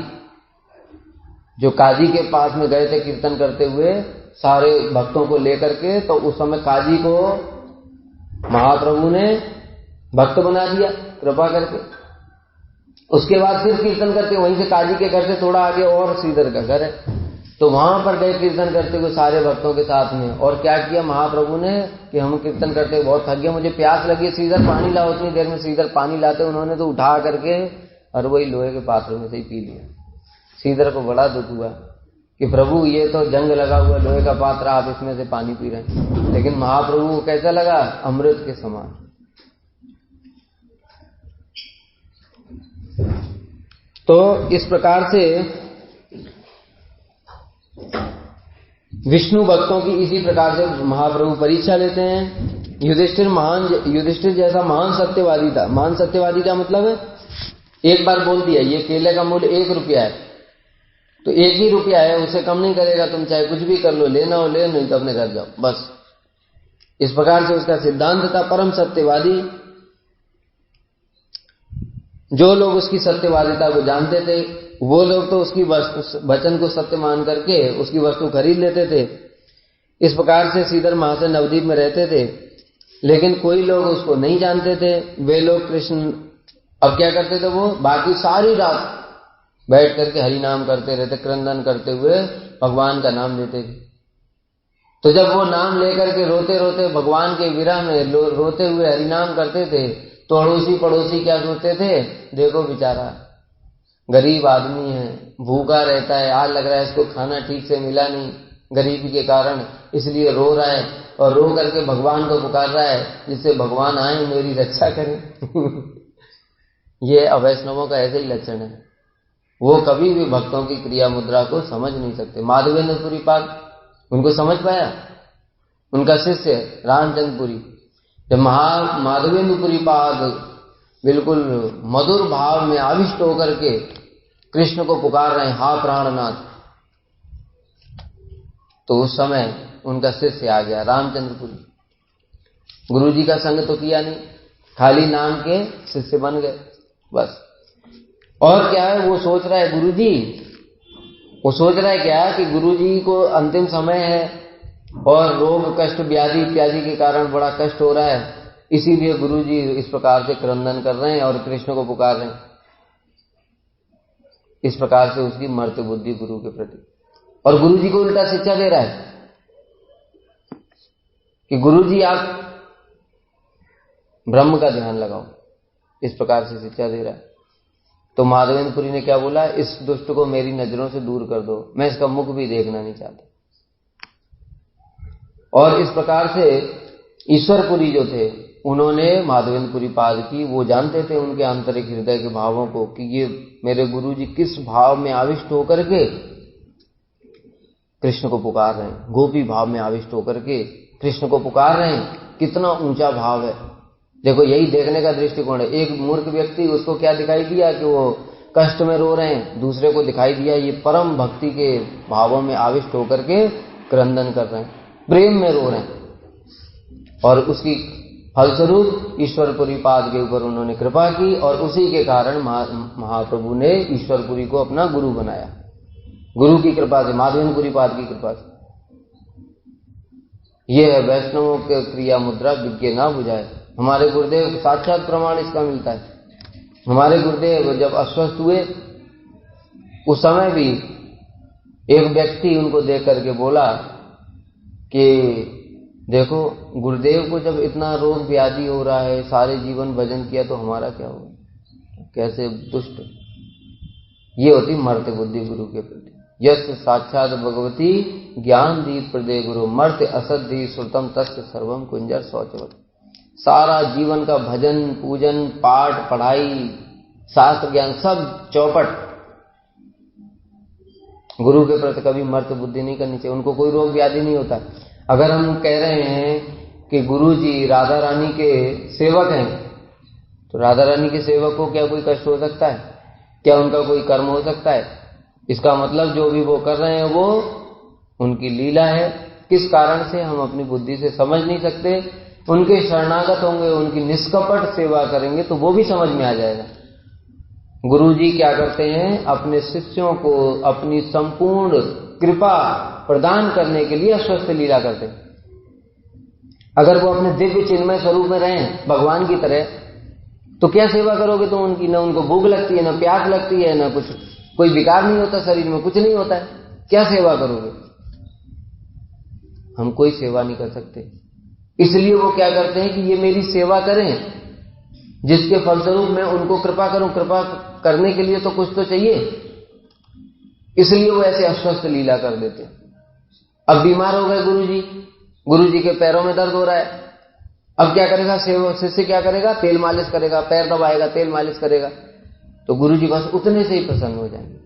जो काजी के पास में गए थे कीर्तन करते हुए सारे भक्तों को लेकर के, तो उस समय काजी को महाप्रभु ने भक्त बना दिया कृपा करके। उसके बाद फिर कीर्तन करते, वहीं से काजी के घर से थोड़ा आगे और श्रीधर का घर है, तो वहां पर गए कीर्तन करते हुए सारे भक्तों के साथ में। और क्या किया महाप्रभु ने कि हम कीर्तन करते हुए बहुत थक गए, मुझे प्यास लगी, श्रीधर पानी लाओ। उतनी देर में श्रीधर पानी लाते, उन्होंने तो उठा करके और वही लोहे के पात्र में से ही पी लिया। श्रीधर को बड़ा दुख हुआ कि प्रभु ये तो जंग लगा हुआ लोहे का पात्र, आप इसमें से पानी पी रहे हैं। लेकिन महाप्रभु को कैसा लगा, अमृत के समान। तो इस प्रकार से विष्णु भक्तों की इसी प्रकार से महाप्रभु परीक्षा लेते हैं। युधिष्ठिर जैसा महान सत्यवादी था। महान सत्यवादी का मतलब है, एक बार बोल दिया ये केले का मूल्य 1 रुपया है, तो 1 ही रुपया है, उससे कम नहीं करेगा, तुम चाहे कुछ भी कर लो, लेना हो ले, नहीं तो अपने घर जाओ, बस। इस प्रकार से उसका सिद्धांत था। परम सत्यवादी। जो लोग उसकी सत्यवादिता को जानते थे, वो लोग तो उसकी वचन को सत्य मान करके उसकी वस्तु खरीद लेते थे। इस प्रकार से श्रीधर महाशय नवद्वीप में रहते थे। लेकिन कोई लोग उसको नहीं जानते थे। वे लोग कृष्ण अब क्या करते थे, वो बाकी सारी रात बैठ करके हरि नाम करते रहते, क्रंदन करते हुए भगवान का नाम लेते थे। तो जब वो नाम लेकर के रोते रोते भगवान के विरह में रोते हुए हरि नाम करते थे, तो अड़ोसी पड़ोसी क्या सोचते थे, देखो बेचारा गरीब आदमी है, भूखा रहता है, आज लग रहा है इसको खाना ठीक से मिला नहीं गरीबी के कारण, इसलिए रो रहा है और रो करके भगवान को पुकार रहा है जिससे भगवान आए मेरी रक्षा करें। ये अवैष्णवों का ऐसे ही लक्षण है। वो कभी भी भक्तों की क्रिया मुद्रा को समझ नहीं सकते। माधवेंद्रपुरी पाद उनको समझ पाया, उनका शिष्य रामचंद्रपुरी, जब माधवेंद्रपुरी पाद बिल्कुल मधुर भाव में आविष्ट होकर के कृष्ण को पुकार रहे हैं, हा प्राणनाथ, तो उस समय उनका शिष्य आ गया रामचंद्रपुरी। गुरुजी का संग तो किया नहीं, खाली नाम के शिष्य बन गए बस। और क्या है, वो सोच रहा है गुरुजी, वो सोच रहा है क्या कि गुरुजी को अंतिम समय है और रोग कष्ट व्याधि इत्यादि के कारण बड़ा कष्ट हो रहा है, इसीलिए गुरु जी इस प्रकार से क्रंदन कर रहे हैं और कृष्ण को पुकार रहे हैं। इस प्रकार से उसकी मर्त बुद्धि गुरु के प्रति, और गुरु जी को उल्टा शिक्षा दे रहा है कि गुरु जी आप ब्रह्म का ध्यान लगाओ, इस प्रकार से शिक्षा दे रहा है। तो माधवेंद्रपुरी ने क्या बोला, इस दुष्ट को मेरी नजरों से दूर कर दो, मैं इसका मुख भी देखना नहीं चाहता। और इस प्रकार से ईश्वरपुरी जो थे उन्होंने माधवेंद्रपुरी पाद की, वो जानते थे उनके आंतरिक हृदय के भावों को कि ये मेरे गुरु जी किस भाव में आविष्ट होकर के कृष्ण को पुकार रहे हैं, गोपी भाव में आविष्ट होकर के कृष्ण को पुकार रहे हैं। कितना ऊंचा भाव है, देखो यही देखने का दृष्टिकोण है। एक मूर्ख व्यक्ति, उसको क्या दिखाई दिया कि वो कष्ट में रो रहे हैं, दूसरे को दिखाई दिया ये परम भक्ति के भावों में आविष्ट होकर के क्रंदन कर रहे हैं, प्रेम में रो रहे हैं। और उसकी फलस्वरूप ईश्वरपुरी पाद के ऊपर उन्होंने कृपा की और उसी के कारण महाप्रभु ने ईश्वरपुरी को अपना गुरु बनाया, गुरु की कृपा से, माधवेंद्रपुरी पाद की कृपा से। यह है वैष्णवों के क्रिया मुद्रा विज्ञ ना बुझाए। हमारे गुरुदेव साक्षात प्रमाण इसका मिलता है। हमारे गुरुदेव जब अस्वस्थ हुए उस समय भी एक व्यक्ति उनको देख करके बोला कि देखो गुरुदेव को जब इतना रोग व्याधि हो रहा है, सारे जीवन भजन किया, तो हमारा क्या होगा, कैसे दुष्ट। ये होती मर्त बुद्धि गुरु के प्रति। यस साक्षात भगवती ज्ञान दीप प्रदे गुरु मर्त असद्धि श्रुतम तस्य सर्वम कुंजर शौचवत। सारा जीवन का भजन पूजन पाठ पढ़ाई शास्त्र ज्ञान सब चौपट, गुरु के प्रति कभी मर्त बुद्धि नहीं करनी चाहिए। उनको कोई रोग व्याधि नहीं होता। अगर हम कह रहे हैं कि गुरु जी राधा रानी के सेवक हैं, तो राधा रानी के सेवक को क्या कोई कष्ट हो सकता है, क्या उनका कोई कर्म हो सकता है? इसका मतलब जो भी वो कर रहे हैं वो उनकी लीला है। किस कारण से हम अपनी बुद्धि से समझ नहीं सकते। उनके शरणागत होंगे, उनकी निष्कपट सेवा करेंगे तो वो भी समझ में आ जाएगा। गुरु जी क्या करते हैं, अपने शिष्यों को अपनी संपूर्ण कृपा प्रदान करने के लिए अस्वस्थ लीला करते हैं। अगर वो अपने दिव्य चिन्मय स्वरूप में रहें भगवान की तरह, तो क्या सेवा करोगे तुम उनकी? न उनको भूख लगती है, न प्यास लगती है, न कुछ, कोई विकार नहीं होता शरीर में, कुछ नहीं होता है, क्या सेवा करोगे? हम कोई सेवा नहीं कर सकते। इसलिए वो क्या करते हैं कि ये मेरी सेवा करें, जिसके फलस्वरूप मैं उनको कृपा करूं। कृपा करने के लिए तो कुछ तो चाहिए, इसलिए वो ऐसे अस्वस्थ लीला कर देते। अब बीमार हो गए गुरु जी के पैरों में दर्द हो रहा है। अब क्या करेगा शिष्य, क्या करेगा, तेल मालिश करेगा, पैर दबाएगा, तेल मालिश करेगा, तो गुरु जी बस उतने से ही प्रसन्न हो जाएंगे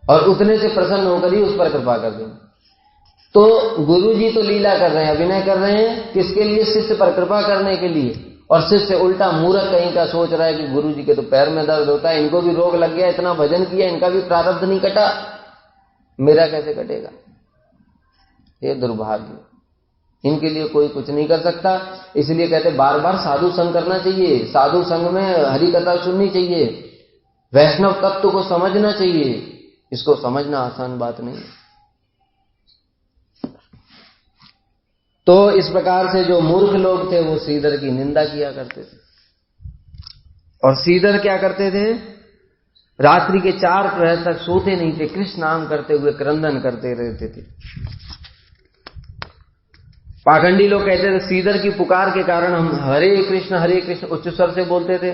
और उतने से प्रसन्न होकर ही उस पर कृपा कर देंगे। तो गुरु जी तो लीला कर रहे हैं, अभिनय कर रहे हैं, किसके लिए? शिष्य पर कृपा करने के लिए। और शिष्य उल्टा मूर्ख कहीं का सोच रहा है कि गुरु जी के तो पैर में दर्द होता है, इनको भी रोग लग गया, इतना भजन किया, इनका भी प्रारब्ध नहीं कटा, मेरा कैसे कटेगा? ये दुर्भाग्य, इनके लिए कोई कुछ नहीं कर सकता। इसलिए कहते बार बार साधु संग करना चाहिए, साधु संग में हरि कथा सुननी चाहिए, वैष्णव तत्व को समझना चाहिए। इसको समझना आसान बात नहीं है। तो इस प्रकार से जो मूर्ख लोग थे वो श्रीधर की निंदा किया करते थे। और श्रीधर क्या करते थे, रात्रि के 4 प्रहर तक सोते नहीं थे, कृष्ण नाम करते हुए क्रंदन करते रहते थे। पाखंडी लोग कहते थे श्रीधर की पुकार के कारण हम हरे कृष्ण उच्च स्वर से बोलते थे।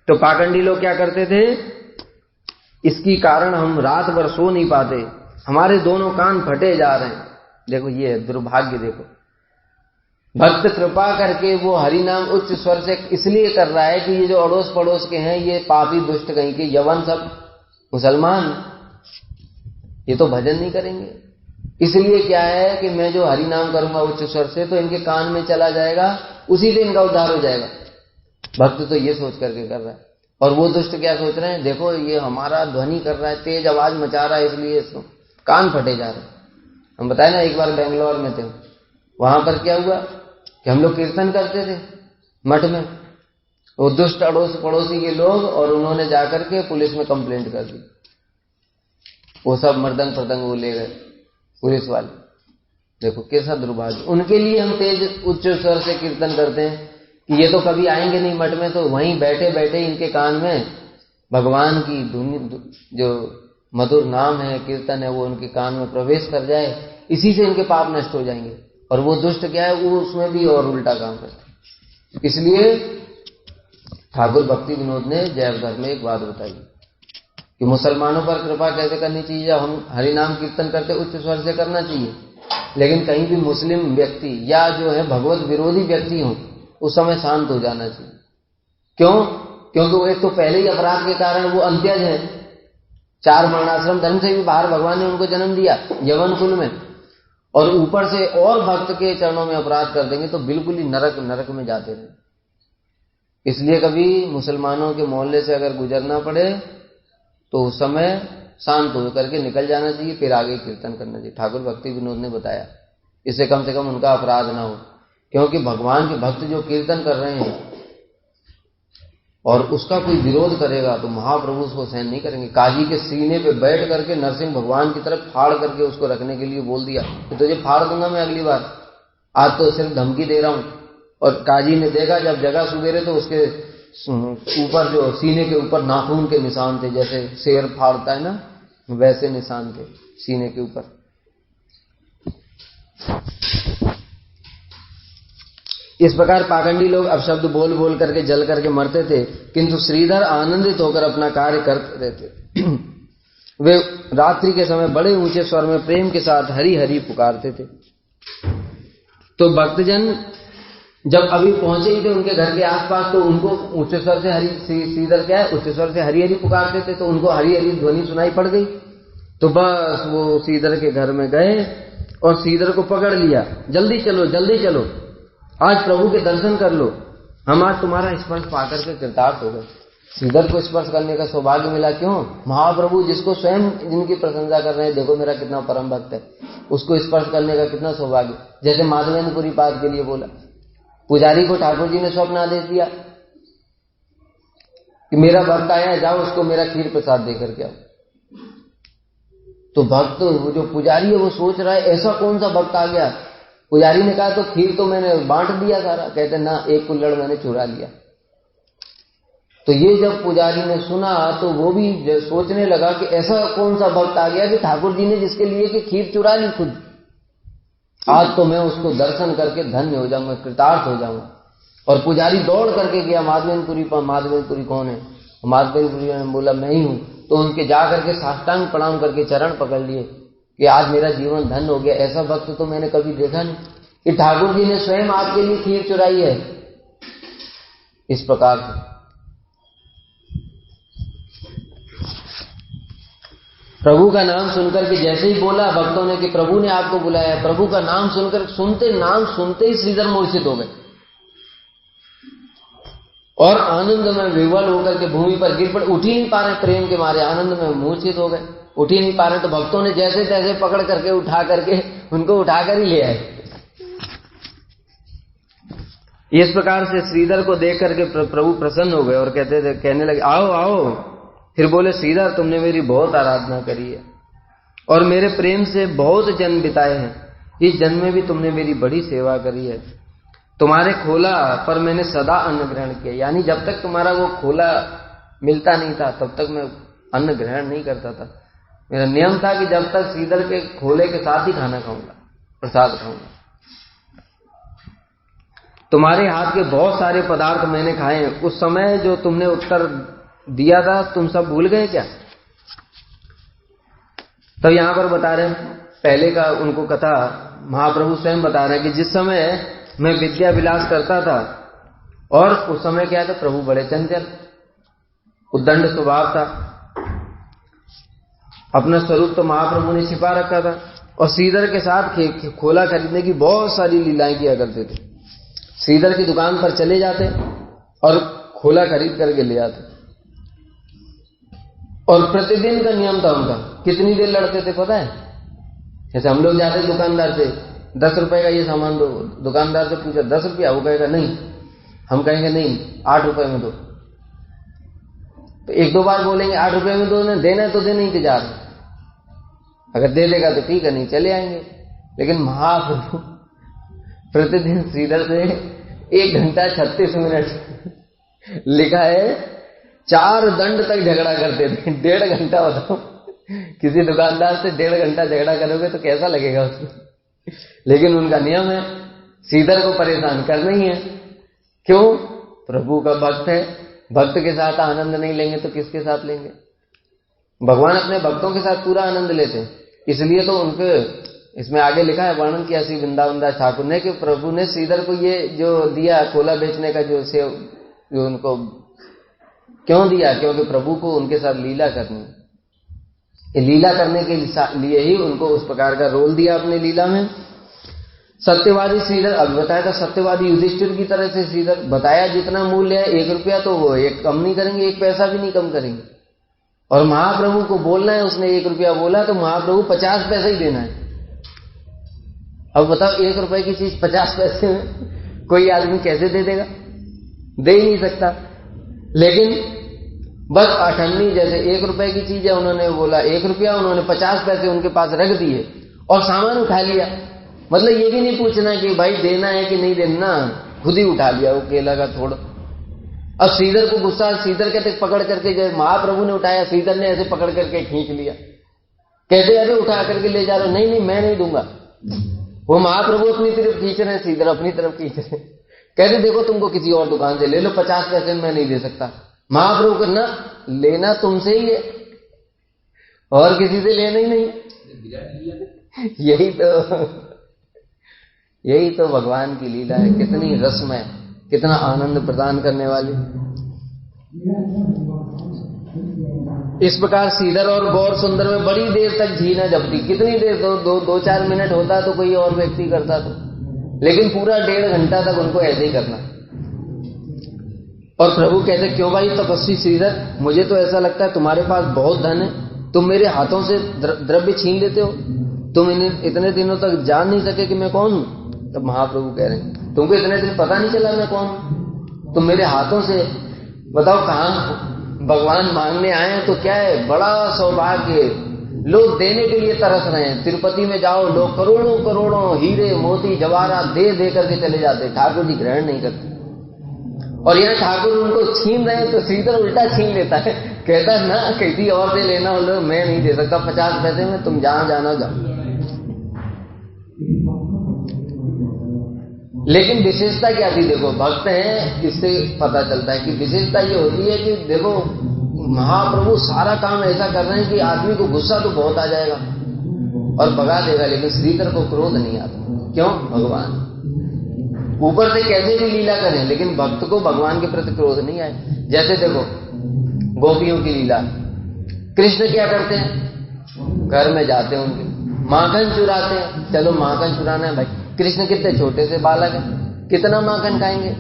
तो पाखंडी लोग क्या करते थे, इसकी कारण हम रात भर सो नहीं पाते, हमारे दोनों कान फटे जा रहे हैं। देखो ये दुर्भाग्य। देखो भक्त कृपा करके वो हरि नाम उच्च स्वर से इसलिए कर रहा है कि ये जो अड़ोस पड़ोस के हैं, ये पापी दुष्ट कहीं के यवन सब मुसलमान, ये तो भजन नहीं करेंगे। इसलिए क्या है कि मैं जो हरि नाम करूंगा उच्च स्वर से, तो इनके कान में चला जाएगा, उसी से इनका उद्धार हो जाएगा। भक्त तो ये सोच करके कर रहा है। और वो दुष्ट क्या सोच रहे हैं, देखो ये हमारा ध्वनि कर रहा है, तेज आवाज मचा रहा है, इसलिए इसको कान फटे जा रहे हैं। हम बताए ना, एक बार बेंगलोर में थे, वहां पर क्या हुआ कि हम लोग कीर्तन करते थे मठ में, वो दुष्ट अड़ोस पड़ोसी के लोग, और उन्होंने जाकर के पुलिस में कंप्लेंट कर दी। वो सब मर्दंग प्रदंग वो ले गए पुलिस वाले। देखो कैसा दुर्भाग्य। उनके लिए हम तेज उच्च स्वर से कीर्तन करते हैं, कि ये तो कभी आएंगे नहीं मठ में, तो वहीं बैठे बैठे इनके कान में भगवान की धुन, जो मधुर नाम है, कीर्तन है, वो उनके कान में प्रवेश कर जाए, इसी से इनके पाप नष्ट हो जाएंगे। और वो दुष्ट क्या है, वो उसमें भी और उल्टा काम करते। इसलिए ठाकुर भक्ति विनोद ने जैव धर्म में एक बात बताई कि मुसलमानों पर कृपा कैसे करनी चाहिए। हम हरि नाम कीर्तन करते उच्च स्वर से करना चाहिए, लेकिन कहीं भी मुस्लिम व्यक्ति या जो है भगवत विरोधी व्यक्ति हो, उस समय शांत हो जाना चाहिए। क्यों? क्योंकि वो एक तो पहले ही अपराध के कारण वो अंत्यज है, 4 वर्णाश्रम धर्म से भी बाहर भगवान ने उनको जन्म दिया यवन कुल में, और ऊपर से और भक्त के चरणों में अपराध कर देंगे तो बिल्कुल ही नरक में जाते हैं। इसलिए कभी मुसलमानों के मोहल्ले से अगर गुजरना पड़े तो उस समय शांत हो करके निकल जाना चाहिए, फिर आगे कीर्तन करना चाहिए। ठाकुर भक्ति विनोद ने बताया, इससे कम से कम उनका अपराध ना हो। क्योंकि भगवान के भक्त जो कीर्तन कर रहे हैं और उसका कोई विरोध करेगा तो महाप्रभु उसको सहन नहीं करेंगे। काजी के सीने पे बैठ करके नरसिंह भगवान की तरफ फाड़ करके उसको रखने के लिए बोल दिया कि तुझे फाड़ दूंगा मैं अगली बार, आज तो सिर्फ धमकी दे रहा हूं। और काजी ने देखा जब जगह सुबेरे तो उसके ऊपर जो सीने के ऊपर नाखून के निशान थे, जैसे शेर फाड़ता है ना, वैसे निशान थे सीने के ऊपर। इस प्रकार पाखंडी लोग अपशब्द बोल बोल करके जल करके मरते थे, किंतु श्रीधर आनंदित होकर अपना कार्य करते रहते। वे रात्रि के समय बड़े ऊंचे स्वर में प्रेम के साथ हरि हरि पुकारते थे। तो भक्तजन जब अभी पहुंचे ही थे उनके घर के आसपास, तो उनको ऊंचे स्वर से श्रीधर क्या है, उच्च स्वर से हरि हरि पुकारते थे, तो उनको हरि हरि ध्वनि सुनाई पड़ गई। तो बस वो श्रीधर के घर में गए और श्रीधर को पकड़ लिया, जल्दी चलो जल्दी चलो, आज प्रभु के दर्शन कर लो, हम आज तुम्हारा स्पर्श पाकर के कृतार्थ हो गए। श्रीधर को स्पर्श करने का सौभाग्य मिला। क्यों? महाप्रभु जिसको स्वयं जिनकी प्रशंसा कर रहे हैं, देखो मेरा कितना परम भक्त है, उसको स्पर्श करने का कितना सौभाग्य। जैसे माधवेंद्रपुरी पाद के लिए बोला, पुजारी को ठाकुर जी ने स्वप्न आदेश दिया कि मेरा भक्त आया है, जाओ उसको मेरा खीर प्रसाद दे करके आओ। तो भक्त जो पुजारी है वो सोच रहा है ऐसा कौन सा भक्त आ गया। पुजारी ने कहा तो खीर तो मैंने बांट दिया सारा, कहते ना एक कुल्हड़ मैंने चुरा लिया। तो ये जब पुजारी ने सुना तो वो भी सोचने लगा कि ऐसा कौन सा भक्त आ गया कि ठाकुर जी ने जिसके लिए कि खीर चुरा ली खुद, आज तो मैं उसको दर्शन करके धन्य हो जाऊंगा, कृतार्थ हो जाऊंगा। और पुजारी दौड़ करके गया माधवेंद्रपुरी पर। माधवेंद्रपुरी कौन है? माधवेंद्रपुरी ने बोला मैं ही हूं। तो उनके जा करके साष्टांग प्रणाम करके चरण पकड़ लिए कि आज मेरा जीवन धन्य हो गया। ऐसा भक्त तो मैंने कभी देखा नहीं कि ठाकुर जी ने स्वयं आपके लिए खीर चुराई है। इस प्रकार से प्रभु का नाम सुनकर के जैसे ही बोला भक्तों ने कि प्रभु ने आपको बुलाया, प्रभु का नाम सुनकर नाम सुनते ही श्रीधर मूर्छित हो गए और आनंद में विवल होकर के भूमि पर गिर पड़े। उठ ही नहीं पा रहे, प्रेम के मारे आनंद में मूर्छित हो गए, उठ ही नहीं पा रहे। तो भक्तों ने जैसे तैसे पकड़ करके उठा करके उनको उठाकर ही ले आए। इस प्रकार से श्रीधर को देख करके प्रभु प्रसन्न हो गए और कहने लगे आओ आओ। फिर बोले श्रीधर तुमने मेरी बहुत आराधना करी है और मेरे प्रेम से बहुत जन्म बिताए हैं, इस जन्म में भी तुमने मेरी बड़ी सेवा करी है। तुम्हारे खोला पर मैंने सदा अन्न ग्रहण किया, यानी जब तक तुम्हारा वो खोला मिलता नहीं था तब तक मैं अन्न ग्रहण नहीं करता था। मेरा नियम था कि जब तक श्रीधर के खोले के साथ ही खाना खाऊंगा, प्रसाद खाऊंगा। तुम्हारे हाथ के बहुत सारे पदार्थ मैंने खाए हैं। उस समय जो तुमने उत्तर दिया था तुम सब भूल गए क्या? तब यहां पर बता रहे हैं पहले का उनको कथा महाप्रभु स्वयं बता रहे हैं कि जिस समय मैं विद्या विलास करता था और उस समय क्या था, प्रभु बड़े चंचल उद्दंड स्वभाव था। अपना स्वरूप तो महाप्रभु ने छिपा रखा था और श्रीधर के साथ खोला खरीदने की बहुत सारी लीलाएं किया करते थे। श्रीधर की दुकान पर चले जाते और खोला खरीद करके ले आते और प्रतिदिन का नियम था उनका। कितनी देर लड़ते थे पता है? जैसे हम लोग जाते दुकानदार से 10 रुपए का ये सामान दो, दुकानदार से पूछा 10 रुपया, वो कहेगा नहीं, हम कहेंगे नहीं 8 रुपए में दो। तो 1-2 बार बोलेंगे 8 रुपए में दो, देना है तो देने इंतजार, अगर दे देगा तो ठीक है, नहीं चले आएंगे। लेकिन महाप्रभु प्रतिदिन श्रीधर से 1 घंटा 36 मिनट लिखा है 4 दंड तक झगड़ा करते थे। 1.5 घंटा बताओ, किसी दुकानदार से 1.5 घंटा झगड़ा करोगे तो कैसा लगेगा उसको। लेकिन उनका नियम है, श्रीधर को परेशान करना ही है। क्यों? प्रभु का भक्त है, भक्त के साथ आनंद नहीं लेंगे तो किसके साथ लेंगे? भगवान अपने भक्तों के साथ पूरा आनंद लेते हैं। इसलिए तो उनके इसमें आगे लिखा है, वर्णन किया श्री वृंदावन दास ठाकुर ने कि प्रभु ने श्रीधर को ये जो दिया कोला बेचने का जो सेव, जो उनको क्यों दिया? क्योंकि प्रभु को उनके साथ लीला करनी, लीला करने के लिए ही उनको उस प्रकार का रोल दिया अपने लीला में। सत्यवादी श्रीधर, अब बताया था सत्यवादी युधिष्ठिर की तरह से श्रीधर, बताया जितना मूल्य है 1 रुपया तो वो 1 कम नहीं करेंगे, 1 पैसा भी नहीं कम करेंगे। और महाप्रभु को बोलना है, उसने 1 रुपया बोला तो महाप्रभु 50 पैसे ही देना है। अब बताओ 1 रुपए की चीज 50 पैसे में कोई आदमी कैसे दे देगा? दे ही नहीं सकता। लेकिन बस अठन्नी, जैसे 1 रुपए की चीज है, उन्होंने बोला 1 रुपया, उन्होंने 50 पैसे उनके पास रख दिए और सामान उठा लिया। मतलब ये भी नहीं पूछना कि भाई देना है कि नहीं देना, खुद ही उठा लिया वो केला का थोड़ा। अब श्रीधर को गुस्सा, श्रीधर कहते पकड़ करके, जब महाप्रभु ने उठाया श्रीधर ने ऐसे पकड़ करके खींच लिया, कहते अरे उठा करके ले जा रहे हो, नहीं नहीं मैं नहीं दूंगा। वो महाप्रभु अपनी तरफ खींच रहे हैं, श्रीधर अपनी तरफ खींच रहे हैं। कहते देखो तुमको किसी और दुकान से ले लो, 50 पैसे में मैं नहीं दे सकता। महाप्रभु कहना लेना तुमसे ही है और किसी से लेना ही नहीं। यही तो भगवान की लीला है, कितनी रसमय, कितना आनंद प्रदान करने वाली। इस प्रकार श्रीधर और गौर सुंदर में बड़ी देर तक झीना जपती। कितनी देर? 2-4 मिनट होता तो कोई और व्यक्ति करता तो, लेकिन पूरा 1.5 घंटा तक उनको ऐसे ही करना। और प्रभु कहते क्यों भाई तपस्वी श्रीधर, मुझे तो ऐसा लगता है तुम्हारे पास बहुत धन है, तुम मेरे हाथों से द्रव्य छीन लेते हो, तुम इतने दिनों तक जान नहीं सके कि मैं कौन हूं। तब महाप्रभु कह रहे हैं तुमको इतने दिन पता नहीं चला मैं कौन हूं? तुम मेरे हाथों से, बताओ कहां भगवान मांगने आए हैं तो क्या है, बड़ा सौभाग्य। लोग देने के लिए तरस रहे हैं। तिरुपति में जाओ, लोग करोड़ों करोड़ों हीरे मोती जवाहरात दे करके चले जाते, ठाकुर जी ग्रहण नहीं करते। और यहाँ ठाकुर उनको छीन रहे हैं तो श्रीधर उल्टा छीन लेता है, कहता है ना किसी और से लेना हो लो, मैं नहीं दे सकता 50 पैसे में, तुम जहां जाना जाओ। लेकिन विशेषता क्या थी? देखो भक्त हैं, इससे पता चलता है कि विशेषता ये होती है कि देखो महाप्रभु सारा काम ऐसा कर रहे हैं कि आदमी को गुस्सा तो बहुत आ जाएगा और भगा देगा, लेकिन श्रीधर को क्रोध नहीं आता। क्यों? भगवान ऊपर से कैसे भी लीला करें, लेकिन भक्त को भगवान के प्रति क्रोध नहीं आए। जैसे देखो गोपियों की लीला, कृष्ण क्या करते हैं? घर में जाते हैं, उनके माखन चुराते हैं। चलो माखन चुराना है भाई, कृष्ण कितने छोटे से बालक है, कितना माखन खाएंगे?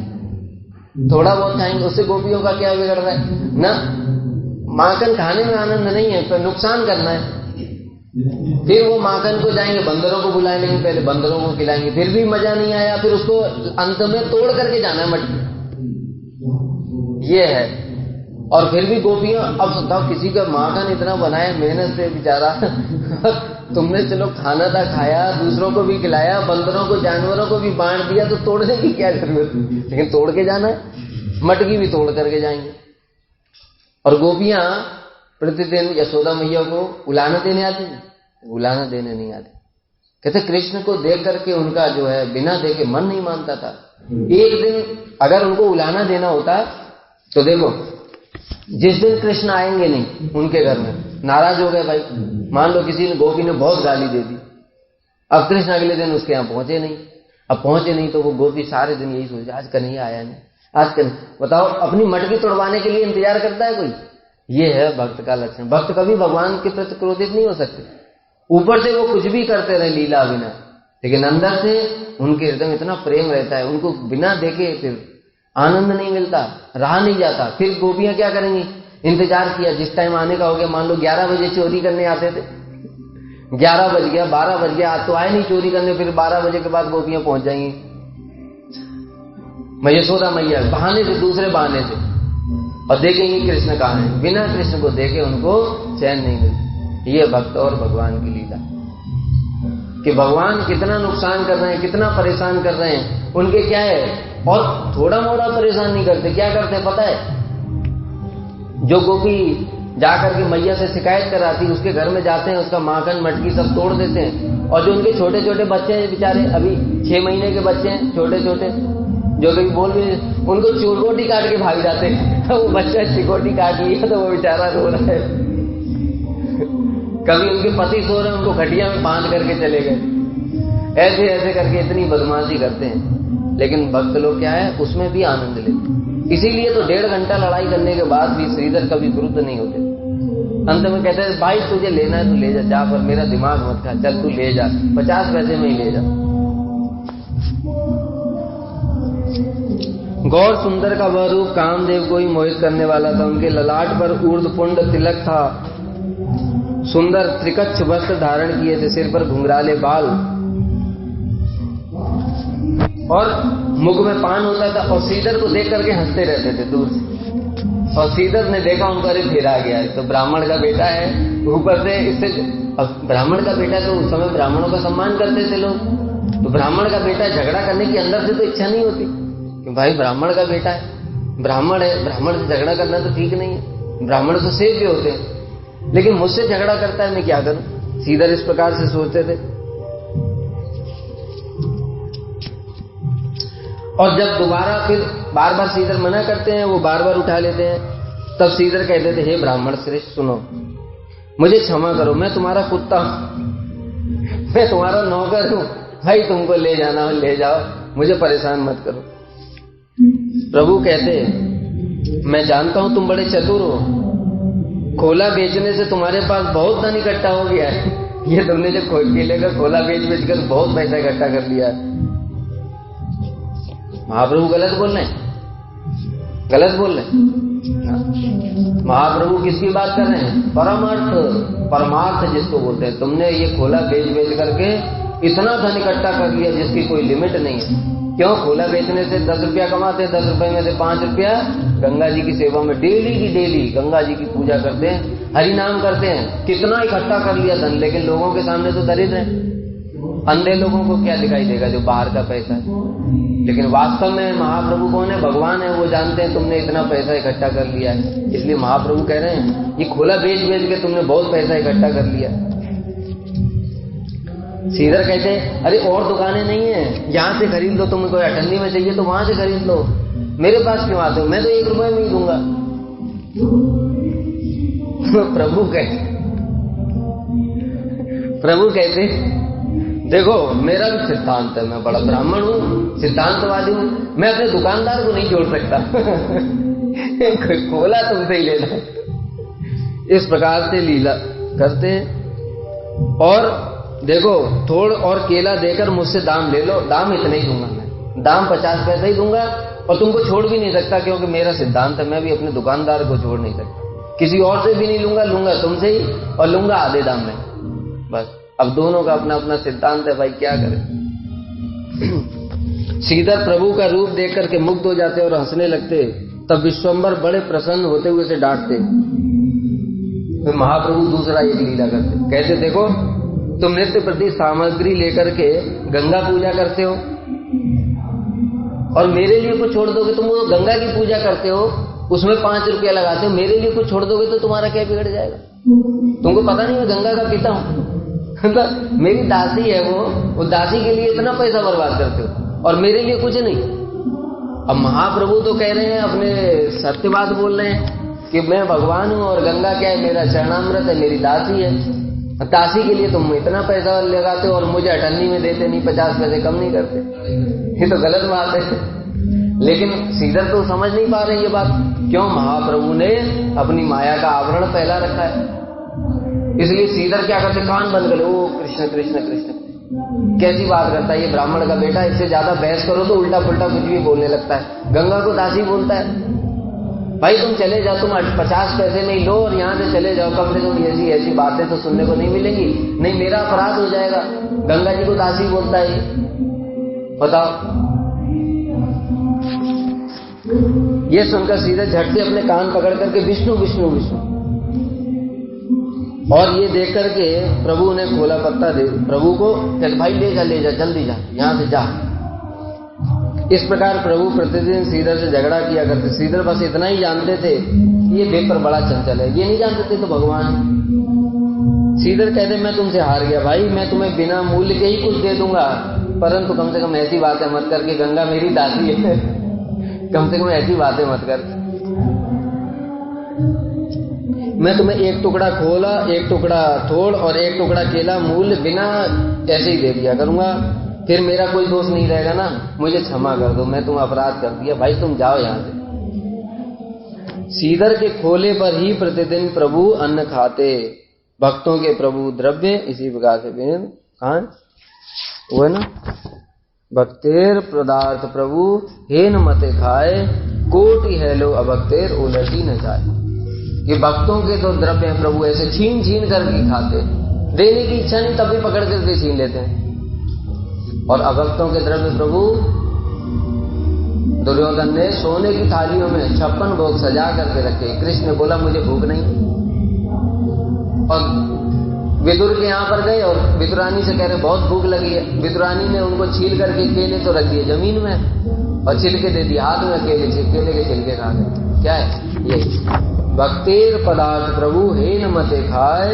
थोड़ा बहुत खाएंगे, उससे गोपियों का क्या बिगड़ रहा है ना? माखन खाने में आनंद नहीं है, तो नुकसान करना है। फिर वो माखन को जाएंगे, बंदरों को बुला लेंगे, पहले बंदरों को खिलाएंगे, फिर भी मजा नहीं आया, फिर उसको अंत में तोड़ करके जाना है मटकी। ये है। और फिर भी गोपियां, अब बताओ किसी का माखन इतना बनाया मेहनत से बेचारा तुमने चलो खाना था खाया, दूसरों को भी खिलाया, बंदरों को जानवरों को भी बांट दिया, तो तोड़ने की क्या जरूरत? लेकिन तोड़ के जाना है, मटकी भी तोड़ करके जाएंगे। और गोपियां प्रतिदिन यशोदा मैया को उलाना देने आती हैं, उलाना देने नहीं आती। कहते कृष्ण को देख करके उनका जो है बिना देखे मन नहीं मानता था। एक दिन अगर उनको उलाना देना होता तो देखो जिस दिन कृष्ण आएंगे नहीं उनके घर में, नाराज हो गए भाई, मान लो किसी ने गोपी ने बहुत गाली दे दी, अब कृष्ण अगले दिन उसके यहाँ पहुंचे नहीं। अब पहुंचे नहीं तो वो गोपी सारे दिन यही सोचे आज कन्हैया आया नहीं, आज कन्हैया। बताओ अपनी मटकी तोड़वाने के लिए इंतजार करता है कोई? ये है भक्त का लक्षण। भक्त कभी भगवान के प्रति क्रोधित नहीं हो सकते। ऊपर से वो कुछ भी करते रहे लीला बिना, लेकिन अंदर से उनके हृदय में इतना प्रेम रहता है, उनको बिना देखे फिर आनंद नहीं मिलता, रहा नहीं जाता। फिर गोपियां क्या करेंगी? इंतजार किया, जिस टाइम आने का हो गया, मान लो 11 बजे चोरी करने आते थे, 11 बज गया, 12 बज गया, आज तो आए नहीं चोरी करने, फिर 12 बजे के बाद गोपियां पहुंच जाएंगी यशोदा मैया बहाने से, दूसरे बहाने से, और देखेंगे कृष्ण कहाँ है। बिना कृष्ण को देखे उनको चैन नहीं मिलती। ये भक्त और भगवान की लीला कि भगवान कितना नुकसान कर रहे हैं, कितना परेशान कर रहे हैं, उनके क्या है, और थोड़ा मोड़ा परेशान नहीं करते। क्या करते पता है, जो गोपी जाकर के मैया से शिकायत कराती, उसके घर में जाते हैं, उसका माखन मटकी सब तोड़ देते हैं। और जो उनके छोटे छोटे बच्चे हैं बेचारे, अभी 6 महीने के बच्चे हैं छोटे छोटे, जो कभी बोल भी, उनको चिकोटी काट के भाग जाते हैं। वो बच्चा चिकोटी काट लिया तो वो बेचारा रो रहा है। कभी उनके पति सो रहे हैं, उनको खटिया में बांध करके चले गए। ऐसे ऐसे करके इतनी बदमाशी करते हैं। लेकिन भक्त लोग क्या है, उसमें भी आनंद लेते हैं। इसीलिए तो 1.5 घंटा लड़ाई करने के बाद भी श्रीधर कभी विरुद्ध नहीं होते। अंत में कहते हैं, भाई तुझे लेना है तो ले जा, पर मेरा दिमाग मत खा, चल तू ले जा, 50 पैसे में ही ले जा। गौर सुंदर का वह रूप कामदेव को ही मोहित करने वाला था। उनके ललाट पर ऊर्ध्वपुंड तिलक था, सुंदर त्रिकच्छ वस्त्र धारण किए थे, सिर पर घुंघराले बाल और मुख में पान होता था। और श्रीधर को देख करके हंसते रहते थे दूर से। और श्रीधर ने देखा उनका, अरे फिर आ गया है, तो ब्राह्मण का बेटा है, ऊपर से इससे ब्राह्मण का बेटा, तो उस समय ब्राह्मणों का सम्मान करते थे लोग। तो ब्राह्मण का बेटा झगड़ा करने की अंदर से तो इच्छा नहीं होती कि भाई ब्राह्मण का बेटा है, ब्राह्मण है, ब्राह्मण से झगड़ा करना तो ठीक नहीं है, ब्राह्मण तो सेव्य होते हैं, लेकिन मुझसे झगड़ा करता है, मैं क्या करूं। श्रीधर इस प्रकार से सोचते थे। और जब दोबारा फिर बार बार श्रीधर मना करते हैं, वो बार बार उठा लेते हैं, तब श्रीधर कहते थे, हे ब्राह्मण श्रेष्ठ सुनो, मुझे क्षमा करो, मैं तुम्हारा कुत्ता हूं, मैं तुम्हारा नौकर हूं, भाई तुमको ले जाना हो ले जाओ, मुझे परेशान मत करो। प्रभु कहते, मैं जानता हूं तुम बड़े चतुर हो, खोला बेचने से तुम्हारे पास बहुत धन इकट्ठा हो गया है। ये तुमने जो केले का खोला बेच कर बहुत पैसा इकट्ठा कर लिया है। महाप्रभु गलत बोल रहे हैं, गलत बोल रहे हैं। महाप्रभु किसकी बात कर रहे हैं? परमार्थ, परमार्थ जिसको बोलते हैं। तुमने ये खोला बेच करके इतना धन इकट्ठा कर लिया जिसकी कोई लिमिट नहीं है। क्यों? खोला बेचने से 10 रुपया कमाते हैं, 10 रुपए में से 5 रुपया गंगा जी की सेवा में डेली की डेली गंगा जी की पूजा करते हैं, हरि नाम करते हैं। कितना इकट्ठा कर लिया धन, लेकिन लोगों के सामने तो दरिद्र हैं। अंधे लोगों को क्या दिखाई देगा जो बाहर का पैसा है, लेकिन वास्तव में महाप्रभु कौन है? भगवान है। वो जानते हैं तुमने इतना पैसा इकट्ठा कर लिया है, इसलिए महाप्रभु कह रहे हैं ये खोला बेच के तुमने बहुत पैसा इकट्ठा कर लिया। श्रीधर कहते हैं, अरे और दुकानें नहीं है, यहां से खरीद लो, तुम्हें कोई अठन्नी में चाहिए तो वहां से खरीद लो, मेरे पास क्यों आते हो? मैं तो 1 रुपए में ही दूंगा। प्रभु कहते देखो मेरा भी सिद्धांत है, मैं बड़ा ब्राह्मण हूं, सिद्धांतवादी हूं, मैं अपने दुकानदार को नहीं जोड़ सकता। खोला तुमसे ही लेना। इस प्रकार से लीला करते हैं। और देखो थोड़ और केला देकर मुझसे दाम ले लो, दाम इतने ही दूंगा मैं, दाम 50 पैसे ही दूंगा, और तुमको छोड़ भी नहीं सकता, क्योंकि मेरा सिद्धांत है, मैं भी अपने दुकानदार को छोड़ नहीं सकता। किसी और से भी नहीं लूंगा, लूंगा तुमसे ही, और लूंगा आधे दाम में, बस। अब दोनों का अपना अपना सिद्धांत है, भाई क्या करें। श्रीधर प्रभु का रूप देख करके मुग्ध हो जाते और हंसने लगते। तब विश्वंभर बड़े प्रसन्न होते हुए से डांटते। फिर महाप्रभु दूसरा एक लीला करते, कहते देखो तुम नित्य प्रति सामग्री लेकर के गंगा पूजा करते हो, और मेरे लिए कुछ छोड़ दोगे, तुम वो गंगा की पूजा करते हो, उसमें 5 रुपया लगाते हो, मेरे लिए कुछ छोड़ दोगे तो तुम्हारा क्या बिगड़ जाएगा? तुमको पता नहीं मैं गंगा का पिता हूं, मेरी दासी है वो दासी के लिए इतना पैसा बर्बाद करते हो, और मेरे लिए कुछ नहीं। अब महाप्रभु तो कह रहे हैं, अपने सत्य बात बोल रहे हैं कि मैं भगवान हूं, और गंगा क्या है? मेरा चरणामृत है, मेरी दासी है। दासी के लिए तुम इतना पैसा लगाते हो और मुझे अठन्नी में देते नहीं, 50 पैसे कम नहीं करते। ये तो गलत बात है। लेकिन श्रीधर तो समझ नहीं पा रहे ये बात। क्यों? महाप्रभु ने अपनी माया का आवरण पहला रखा है, इसलिए श्रीधर क्या करते? कान बंद कर, ओ कृष्ण कृष्ण कृष्ण, कैसी बात करता है ये ब्राह्मण का बेटा, इससे ज्यादा बहस करो तो उल्टा पुल्टा कुछ भी बोलने लगता है। गंगा को दासी बोलता है। भाई तुम चले जाओ, तुम 50 पैसे में ही लो और यहां से चले जाओ, कम से कम ऐसी ऐसी बातें तो सुनने को नहीं मिलेंगी, नहीं मेरा अपराध हो जाएगा। गंगा जी को दासी बोलता है, बताओ। ये सुनकर श्रीधर झट से अपने कान पकड़ करके विष्णु विष्णु विष्णु, और ये देख करके प्रभु ने खोला पत्ता दे प्रभु को, कहते भाई ले जा जल्दी जा, यहां से जा। इस प्रकार प्रभु प्रतिदिन श्रीधर से झगड़ा किया करते। श्रीधर बस इतना ही जानते थे कि ये विप्र बड़ा चंचल है, ये नहीं जानते थे तो भगवान। श्रीधर कहते मैं तुमसे हार गया भाई, मैं तुम्हें बिना मूल्य के ही कुछ दे दूंगा, परंतु कम से कम ऐसी बातें मत कर कि गंगा मेरी दादी है। कम से कम ऐसी बातें मत कर। मैं तुम्हें एक टुकड़ा खोला, एक टुकड़ा थोड़ और एक टुकड़ा केला मूल्य बिना ऐसे ही दे दिया करूंगा, फिर मेरा कोई दोष नहीं रहेगा ना, मुझे क्षमा कर दो, मैं तुम अपराध कर दिया भाई, तुम जाओ यहां से। श्रीधर के खोले पर ही प्रतिदिन प्रभु अन्न खाते, भक्तों के प्रभु द्रव्य इसी प्रकार से कहां वो है ना, भक्तेर पदार्थ प्रभु हेन मते खाए, कोटि है लो अभक्तेर उलटी न जाए। ये भक्तों के तो द्रव्य हैं प्रभु ऐसे छीन छीन करके खाते, देने की इच्छा नहीं तब भी पकड़ करके छीन लेते हैं। और अभक्तों के द्रव्य प्रभु, दुर्योधन ने सोने की थालियों में 56 भोग सजा करके रखे। कृष्ण ने बोला मुझे भूख नहीं, और विदुर के यहाँ पर गए और विदुरानी से कह रहे बहुत भूख लगी है। विदुरानी ने उनको छील करके केले तो रख दिए जमीन में और छिलके दे दिए हाथ में, केले के छिलके खा गए। क्या है ये? भक्तेर पदार्थ प्रभु हे न मते खाए,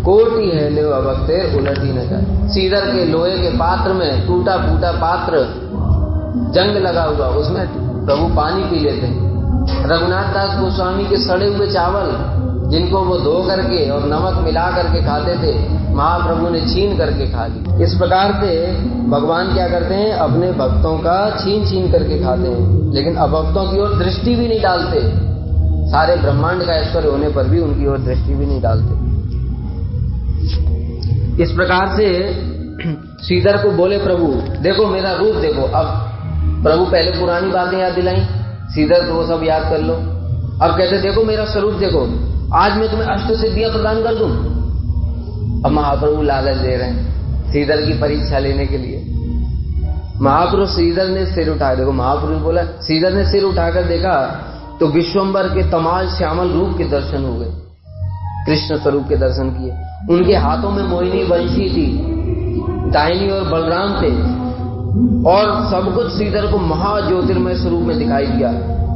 कोटि है ले अभक्तेर उलटी न जाए। श्रीधर के लोहे के पात्र में, टूटा फूटा पात्र, जंग लगा हुआ, उसमें प्रभु पानी पी लेते हैं। रघुनाथ दास गोस्वामी के सड़े हुए चावल जिनको वो धो करके और नमक मिला करके खाते थे, महाप्रभु ने छीन करके खा ली। इस प्रकार से भगवान क्या करते हैं, अपने भक्तों का छीन छीन करके खाते हैं, लेकिन अभक्तों की ओर दृष्टि भी नहीं डालते। सारे ब्रह्मांड का ऐश्वर्य होने पर भी उनकी ओर दृष्टि भी नहीं डालते। इस प्रकार से श्रीधर को बोले प्रभु देखो मेरा रूप देखो। अब प्रभु पहले पुरानी बातें याद दिलाई, श्रीधर तो वो सब याद कर लो। अब कहते देखो मेरा स्वरूप देखो, आज मैं तुम्हें अष्ट सिद्धियां प्रदान कर दूं। अब महाप्रभु लालच दे रहे हैं श्रीधर की परीक्षा लेने के लिए। महापुरुष श्रीधर ने सिर उठाया, देखो महापुरुष बोला, श्रीधर ने सिर उठाकर देखा तो विश्वंबर के तमाल श्यामल रूप के दर्शन हो गए, कृष्ण स्वरूप के दर्शन किए। उनके हाथों में मोहिनी बंशी थी, दाहिनी ओर बलराम थे, और सब कुछ श्रीधर को महाज्योतिर्मय स्वरूप में दिखाई दिया।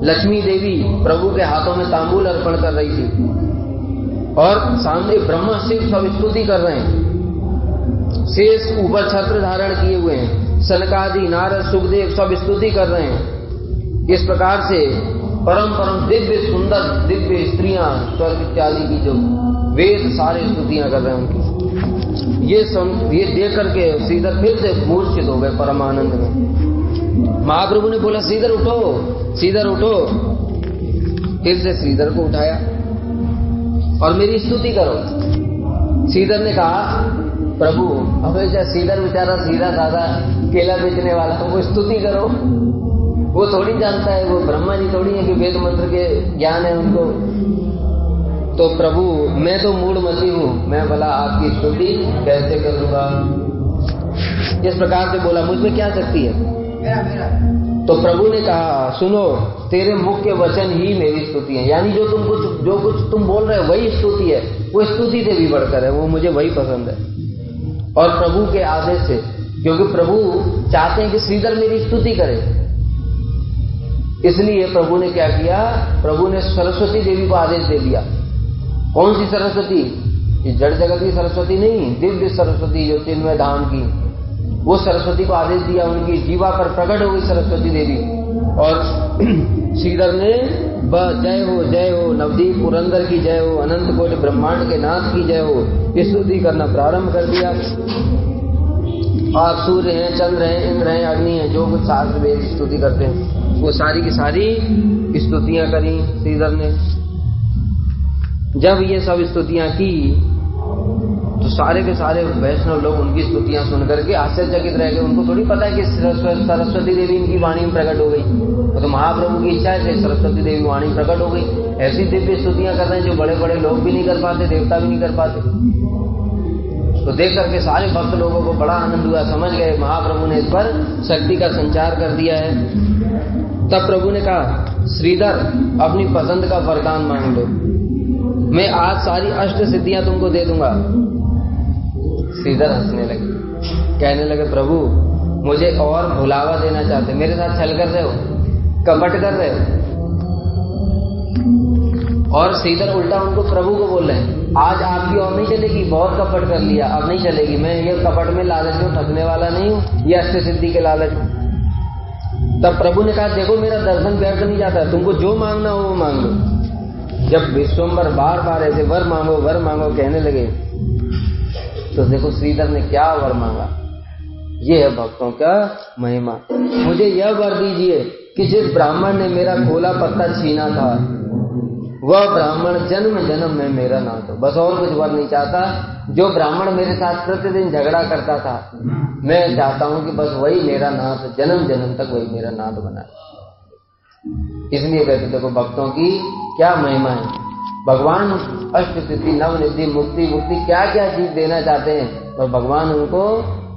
लक्ष्मी देवी प्रभु के हाथों में तांबूल अर्पण कर रही थी, और सामने ब्रह्मा शिव सब स्तुति कर रहे हैं। शेष ऊपर छत्र धारण किए हुए हैं, सनकादि नारद सुखदेव सब स्तुति कर रहे हैं। इस प्रकार से परम परम दिव्य सुंदर दिव्य स्त्रियां, स्वर्ग इत्यादि की जो वेद सारे स्तुतियां कर रहे हैं उनकी। ये देख करके श्रीधर फिर से मूर्छित हो गए परमानंद में। महाप्रभु ने बोला श्रीधर उठो, श्रीधर उठो। फिर से श्रीधर को उठाया और मेरी स्तुति करो। श्रीधर ने कहा प्रभु अब श्रीधर बेचारा सीधा साधा केला बेचने वाला, वो स्तुति करो, वो थोड़ी जानता है, वो ब्रह्मा जी थोड़ी है कि वेद मंत्र के ज्ञान है उनको। तो प्रभु मैं तो मूढ़मती हूं, मैं भला आपकी स्तुति कैसे करूंगा। इस प्रकार से बोला मुझमें क्या शक्ति है। तो प्रभु ने कहा सुनो तेरे मुख के वचन ही मेरी स्तुति है, यानी जो कुछ तुम बोल रहे हो वही स्तुति है, वो स्तुति से भी बढ़कर है, वो मुझे वही पसंद है। और प्रभु के आदेश से, क्योंकि प्रभु चाहते हैं कि श्रीधर मेरी स्तुति करे, इसलिए प्रभु ने क्या किया, प्रभु ने सरस्वती देवी को आदेश दे दिया। कौन सी सरस्वती? ये जड़ जगत की सरस्वती नहीं, दिव्य सरस्वती जो चिन्मय धाम की, वो सरस्वती को आदेश दिया। उनकी जीवा पर प्रकट हो गई सरस्वती देवी, और श्रीधर ने जय हो नवदीप पुरंदर की जय हो, अनंत कोटि ब्रह्मांड के नाथ की जय हो, स्तुति करना प्रारंभ कर दिया। आप सूर्य हैं, चंद्र हैं, इंद्र हैं, अग्नि हैं, जो कुछ शास्त्र वेद स्तुति करते हैं वो सारी की सारी स्तुतियां करी श्रीधर ने। जब ये सब स्तुतियां की तो सारे के सारे वैष्णव लोग उनकी स्तुतियां सुनकर के आश्चर्यचकित रह गए। उनको थोड़ी पता है कि सरस्वती देवी इनकी वाणी में प्रकट हो गई, वो तो महाप्रभु की इच्छा से सरस्वती देवी वाणी प्रकट हो गई। ऐसी दिव्य स्तुतियां कर रहे हैं जो बड़े बड़े लोग भी नहीं कर पाते, देवता भी नहीं कर पाते। तो देख करके सारे भक्त लोगों को बड़ा आनंद हुआ, समझ गए महाप्रभु ने इस पर शक्ति का संचार कर दिया है। तब प्रभु ने कहा श्रीधर अपनी पसंद का वरदान मांग लो, मैं आज सारी अष्ट सिद्धियां तुमको दे दूंगा। श्रीधर हंसने लगे, कहने लगे प्रभु मुझे और भुलावा देना चाहते, मेरे साथ छल कर रहे हो, कपट कर रहे हो। और सीधा उल्टा उनको प्रभु को बोल रहे हैं, आज आपकी और नहीं चलेगी, बहुत कपट कर लिया, अब नहीं चलेगी। मैं ये कपट में लालच में ठगने वाला नहीं हूं, ये अष्ट सिद्धि के लालच में। तब प्रभु ने कहा, देखो मेरा दर्शन व्यर्थ नहीं जाता, तुमको जो मांगना हो वो मांग लो। जब विश्वम्बर बार बार ऐसे वर मांगो कहने लगे, तो देखो श्रीधर ने क्या वर मांगा। ये है भक्तों का महिमा। मुझे यह वर दीजिए कि जिस ब्राह्मण ने मेरा खोला पत्ता छीना था, वह ब्राह्मण जन्म जन्म में मेरा नाथ हो। बस और कुछ वर नहीं चाहता। जो ब्राह्मण मेरे साथ प्रतिदिन झगड़ा करता था, मैं चाहता हूं कि बस वही मेरा नाथ, जन्म जन्म तक वही मेरा नाथ बना। इसलिए कहते देखो भक्तों की क्या महिमा है। भगवान अष्ट सिद्धि नवनिधि मुक्ति क्या क्या चीज देना चाहते हैं, और भगवान उनको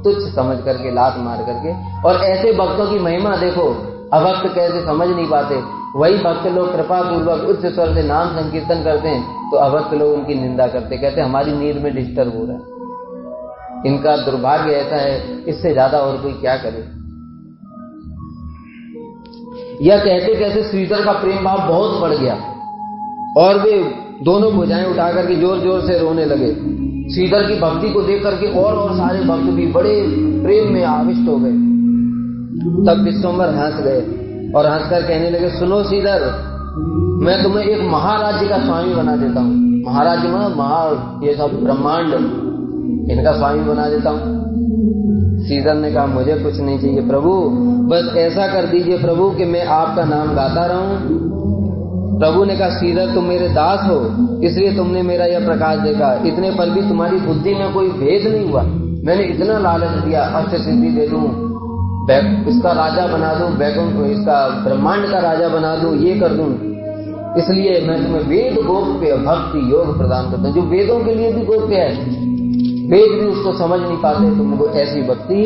तुच्छ समझ करके, लात मार करके। और ऐसे भक्तों की महिमा देखो, अभक्त कैसे समझ नहीं पाते, वही भक्त लोग कृपा पूर्वक उच्च स्वर से नाम संकीर्तन करते हैं, तो अभक्त लोग उनकी निंदा करते, कहते हमारी नींद में डिस्टर्ब हो रहा है। इनका दुर्भाग्य ऐसा है, इससे ज्यादा और कोई क्या करे। यह कहते कहते श्रीधर का प्रेम भाव बहुत बढ़ गया, और वे दोनों भुजाएं उठा करके जोर जोर से रोने लगे। श्रीधर की भक्ति को देख करके और सारे भक्त भी बड़े प्रेम में आविष्ट हो गए। तब विश्वम्बर हंस गए और हंसकर कहने लगे, सुनो श्रीधर, मैं तुम्हें एक महाराज्य का स्वामी बना देता हूँ। महाराज्य मतलब ये सब ब्रह्मांड, इनका स्वामी बना देता हूँ। श्रीधर ने कहा, मुझे कुछ नहीं चाहिए प्रभु, बस ऐसा कर दीजिए प्रभु कि मैं आपका नाम गाता रहूं। प्रभु ने कहा, श्रीधर तुम मेरे दास हो, इसलिए तुमने मेरा यह प्रकाश देखा। इतने पर भी तुम्हारी बुद्धि में कोई भेद नहीं हुआ। मैंने इतना लालच दिया, अष्ट सिद्धि दे दूं, इसका राजा बना दूं, बैकुंठ इसका ब्रह्मांड का राजा बना दूं, ये कर दूं, इसलिए मैं तुम्हें वेद गोप्य भक्ति योग प्रदान करता हूं। जो वेदों के लिए भी गोप्य है, वेद भी उसको समझ नहीं पाते, तुमको ऐसी भक्ति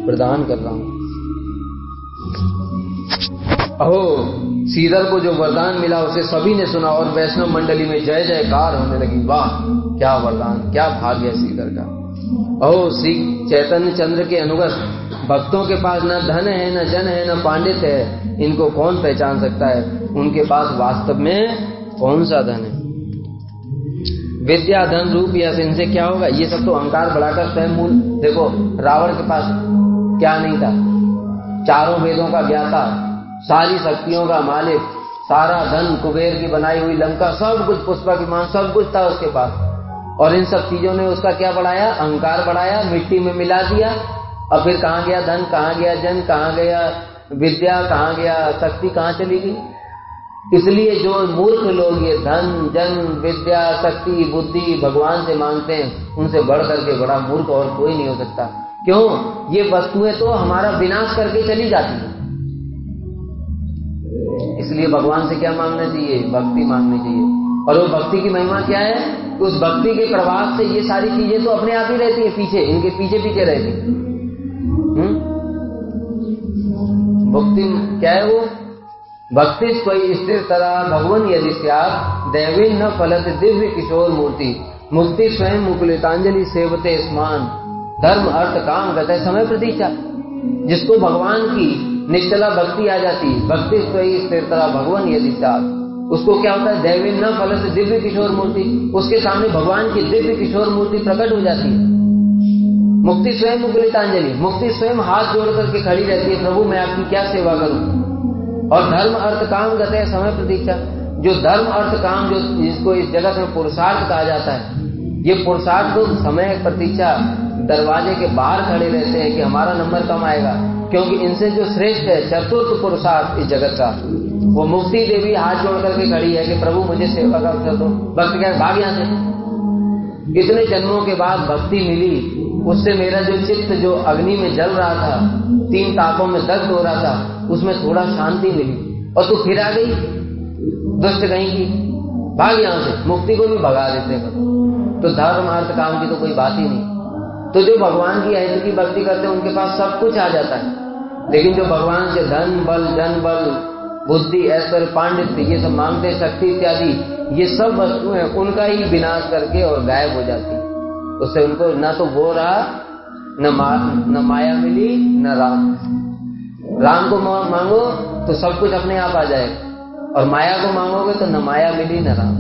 प्रदान कर रहा हूं। अहो, श्रीधर को जो वरदान मिला उसे सभी ने सुना, और वैष्णव मंडली में जय जयकार होने लगी। वाह क्या वरदान, क्या भाग्य है श्रीधर का। अहो, श्री चैतन्य चंद्र के अनुगत भक्तों के पास न धन है, न जन है, न पांडित्य है। इनको कौन पहचान सकता है? उनके पास वास्तव में कौन सा धन है? विद्या धन रूप यश, इनसे क्या होगा? ये सब तो अहंकार बढ़ाकर स्वयं मूल। देखो रावण के पास क्या नहीं था, चारों वेदों का ज्ञाता, सारी शक्तियों का मालिक, सारा धन, कुबेर की बनाई हुई लंका, सब कुछ, पुष्पा की मान, सब कुछ था उसके पास। और इन सब चीजों ने उसका क्या बढ़ाया? अहंकार बढ़ाया, मिट्टी में मिला दिया। और फिर कहां गया धन, कहां गया जन, कहां गया विद्या, कहां गया शक्ति, कहां चली गई? इसलिए जो मूर्ख लोग ये धन जन विद्या शक्ति बुद्धि भगवान से मांगते हैं, उनसे बढ़ करके बड़ा मूर्ख और कोई नहीं हो सकता। क्यों? ये वस्तुएं तो हमारा विनाश करके चली जाती हैं। इसलिए भगवान से क्या मांगना चाहिए? भक्ति मांगनी चाहिए। और वो भक्ति की महिमा क्या है? उस भक्ति के प्रभाव से ये सारी चीजें तो अपने आप ही रहती है, पीछे, इनके पीछे पीछे रहती। भक्ति क्या है? वो भक्ति कोई स्थिर तरह भगवान यदि स्यात् दैवी न फलत दिव्य किशोर मूर्ति मुक्ति स्वयं मुकुलितांजलि सेवते स्मान धर्म अर्थ काम गत समय प्रतीक्षा। जिसको भगवान की निश्चला भक्ति आ जाती, भक्ति कोई स्थिर तरह भगवान यदि स्यात्, उसको क्या होता है? दैवी न फलत दिव्य किशोर मूर्ति, उसके सामने भगवान की दिव्य किशोर मूर्ति प्रकट हो जाती है। मुक्ति स्वयं मुकुलितांजलि, मुक्ति स्वयं हाथ जोड़ करके खड़ी रहती है, प्रभु मैं आपकी क्या सेवा करूं। और धर्म अर्थ काम गते समय प्रतीक्षा, जो धर्म अर्थ काम, जो जिसको इस जगत में पुरुषार्थ कहा जाता है, ये पुरुषार्थ तो समय प्रतीक्षा दरवाजे के बाहर खड़े रहते हैं कि हमारा नंबर कम आएगा। क्योंकि इनसे जो श्रेष्ठ है चतुर्थ पुरुषार्थ इस जगत का, वो मुक्ति देवी हाथ जोड़ करके खड़ी है कि प्रभु मुझे सेवा का अवसर दो। भक्त क्या भाग यहां से? इतने जन्मों के बाद भक्ति मिली, उससे मेरा जो चित्त जो अग्नि में जल रहा था, 3 तापों में दग्ध हो रहा था, उसमें थोड़ा शांति मिली। और तू फिर आ गई दुष्ट कहीं की, भाग यहां से। मुक्ति को भी भगा देते हैं। तो धर्म अर्थ काम की तो कोई बात ही नहीं। तो जो भगवान की अहित की भक्ति करते हैं उनके पास सब कुछ आ जाता है। लेकिन जो भगवान से धन बल जन बल बुद्धि ऐश्वर्य पांडित्य ये सब मांगते, शक्ति इत्यादि, ये सब वस्तुएं उनका ही विनाश करके और गायब हो जाती। उससे उनको ना तो वो रहा, न माया मिली न राम। राम को मांगो तो सब कुछ अपने आप आ जाएगा, और माया को मांगोगे तो न माया मिली न राम।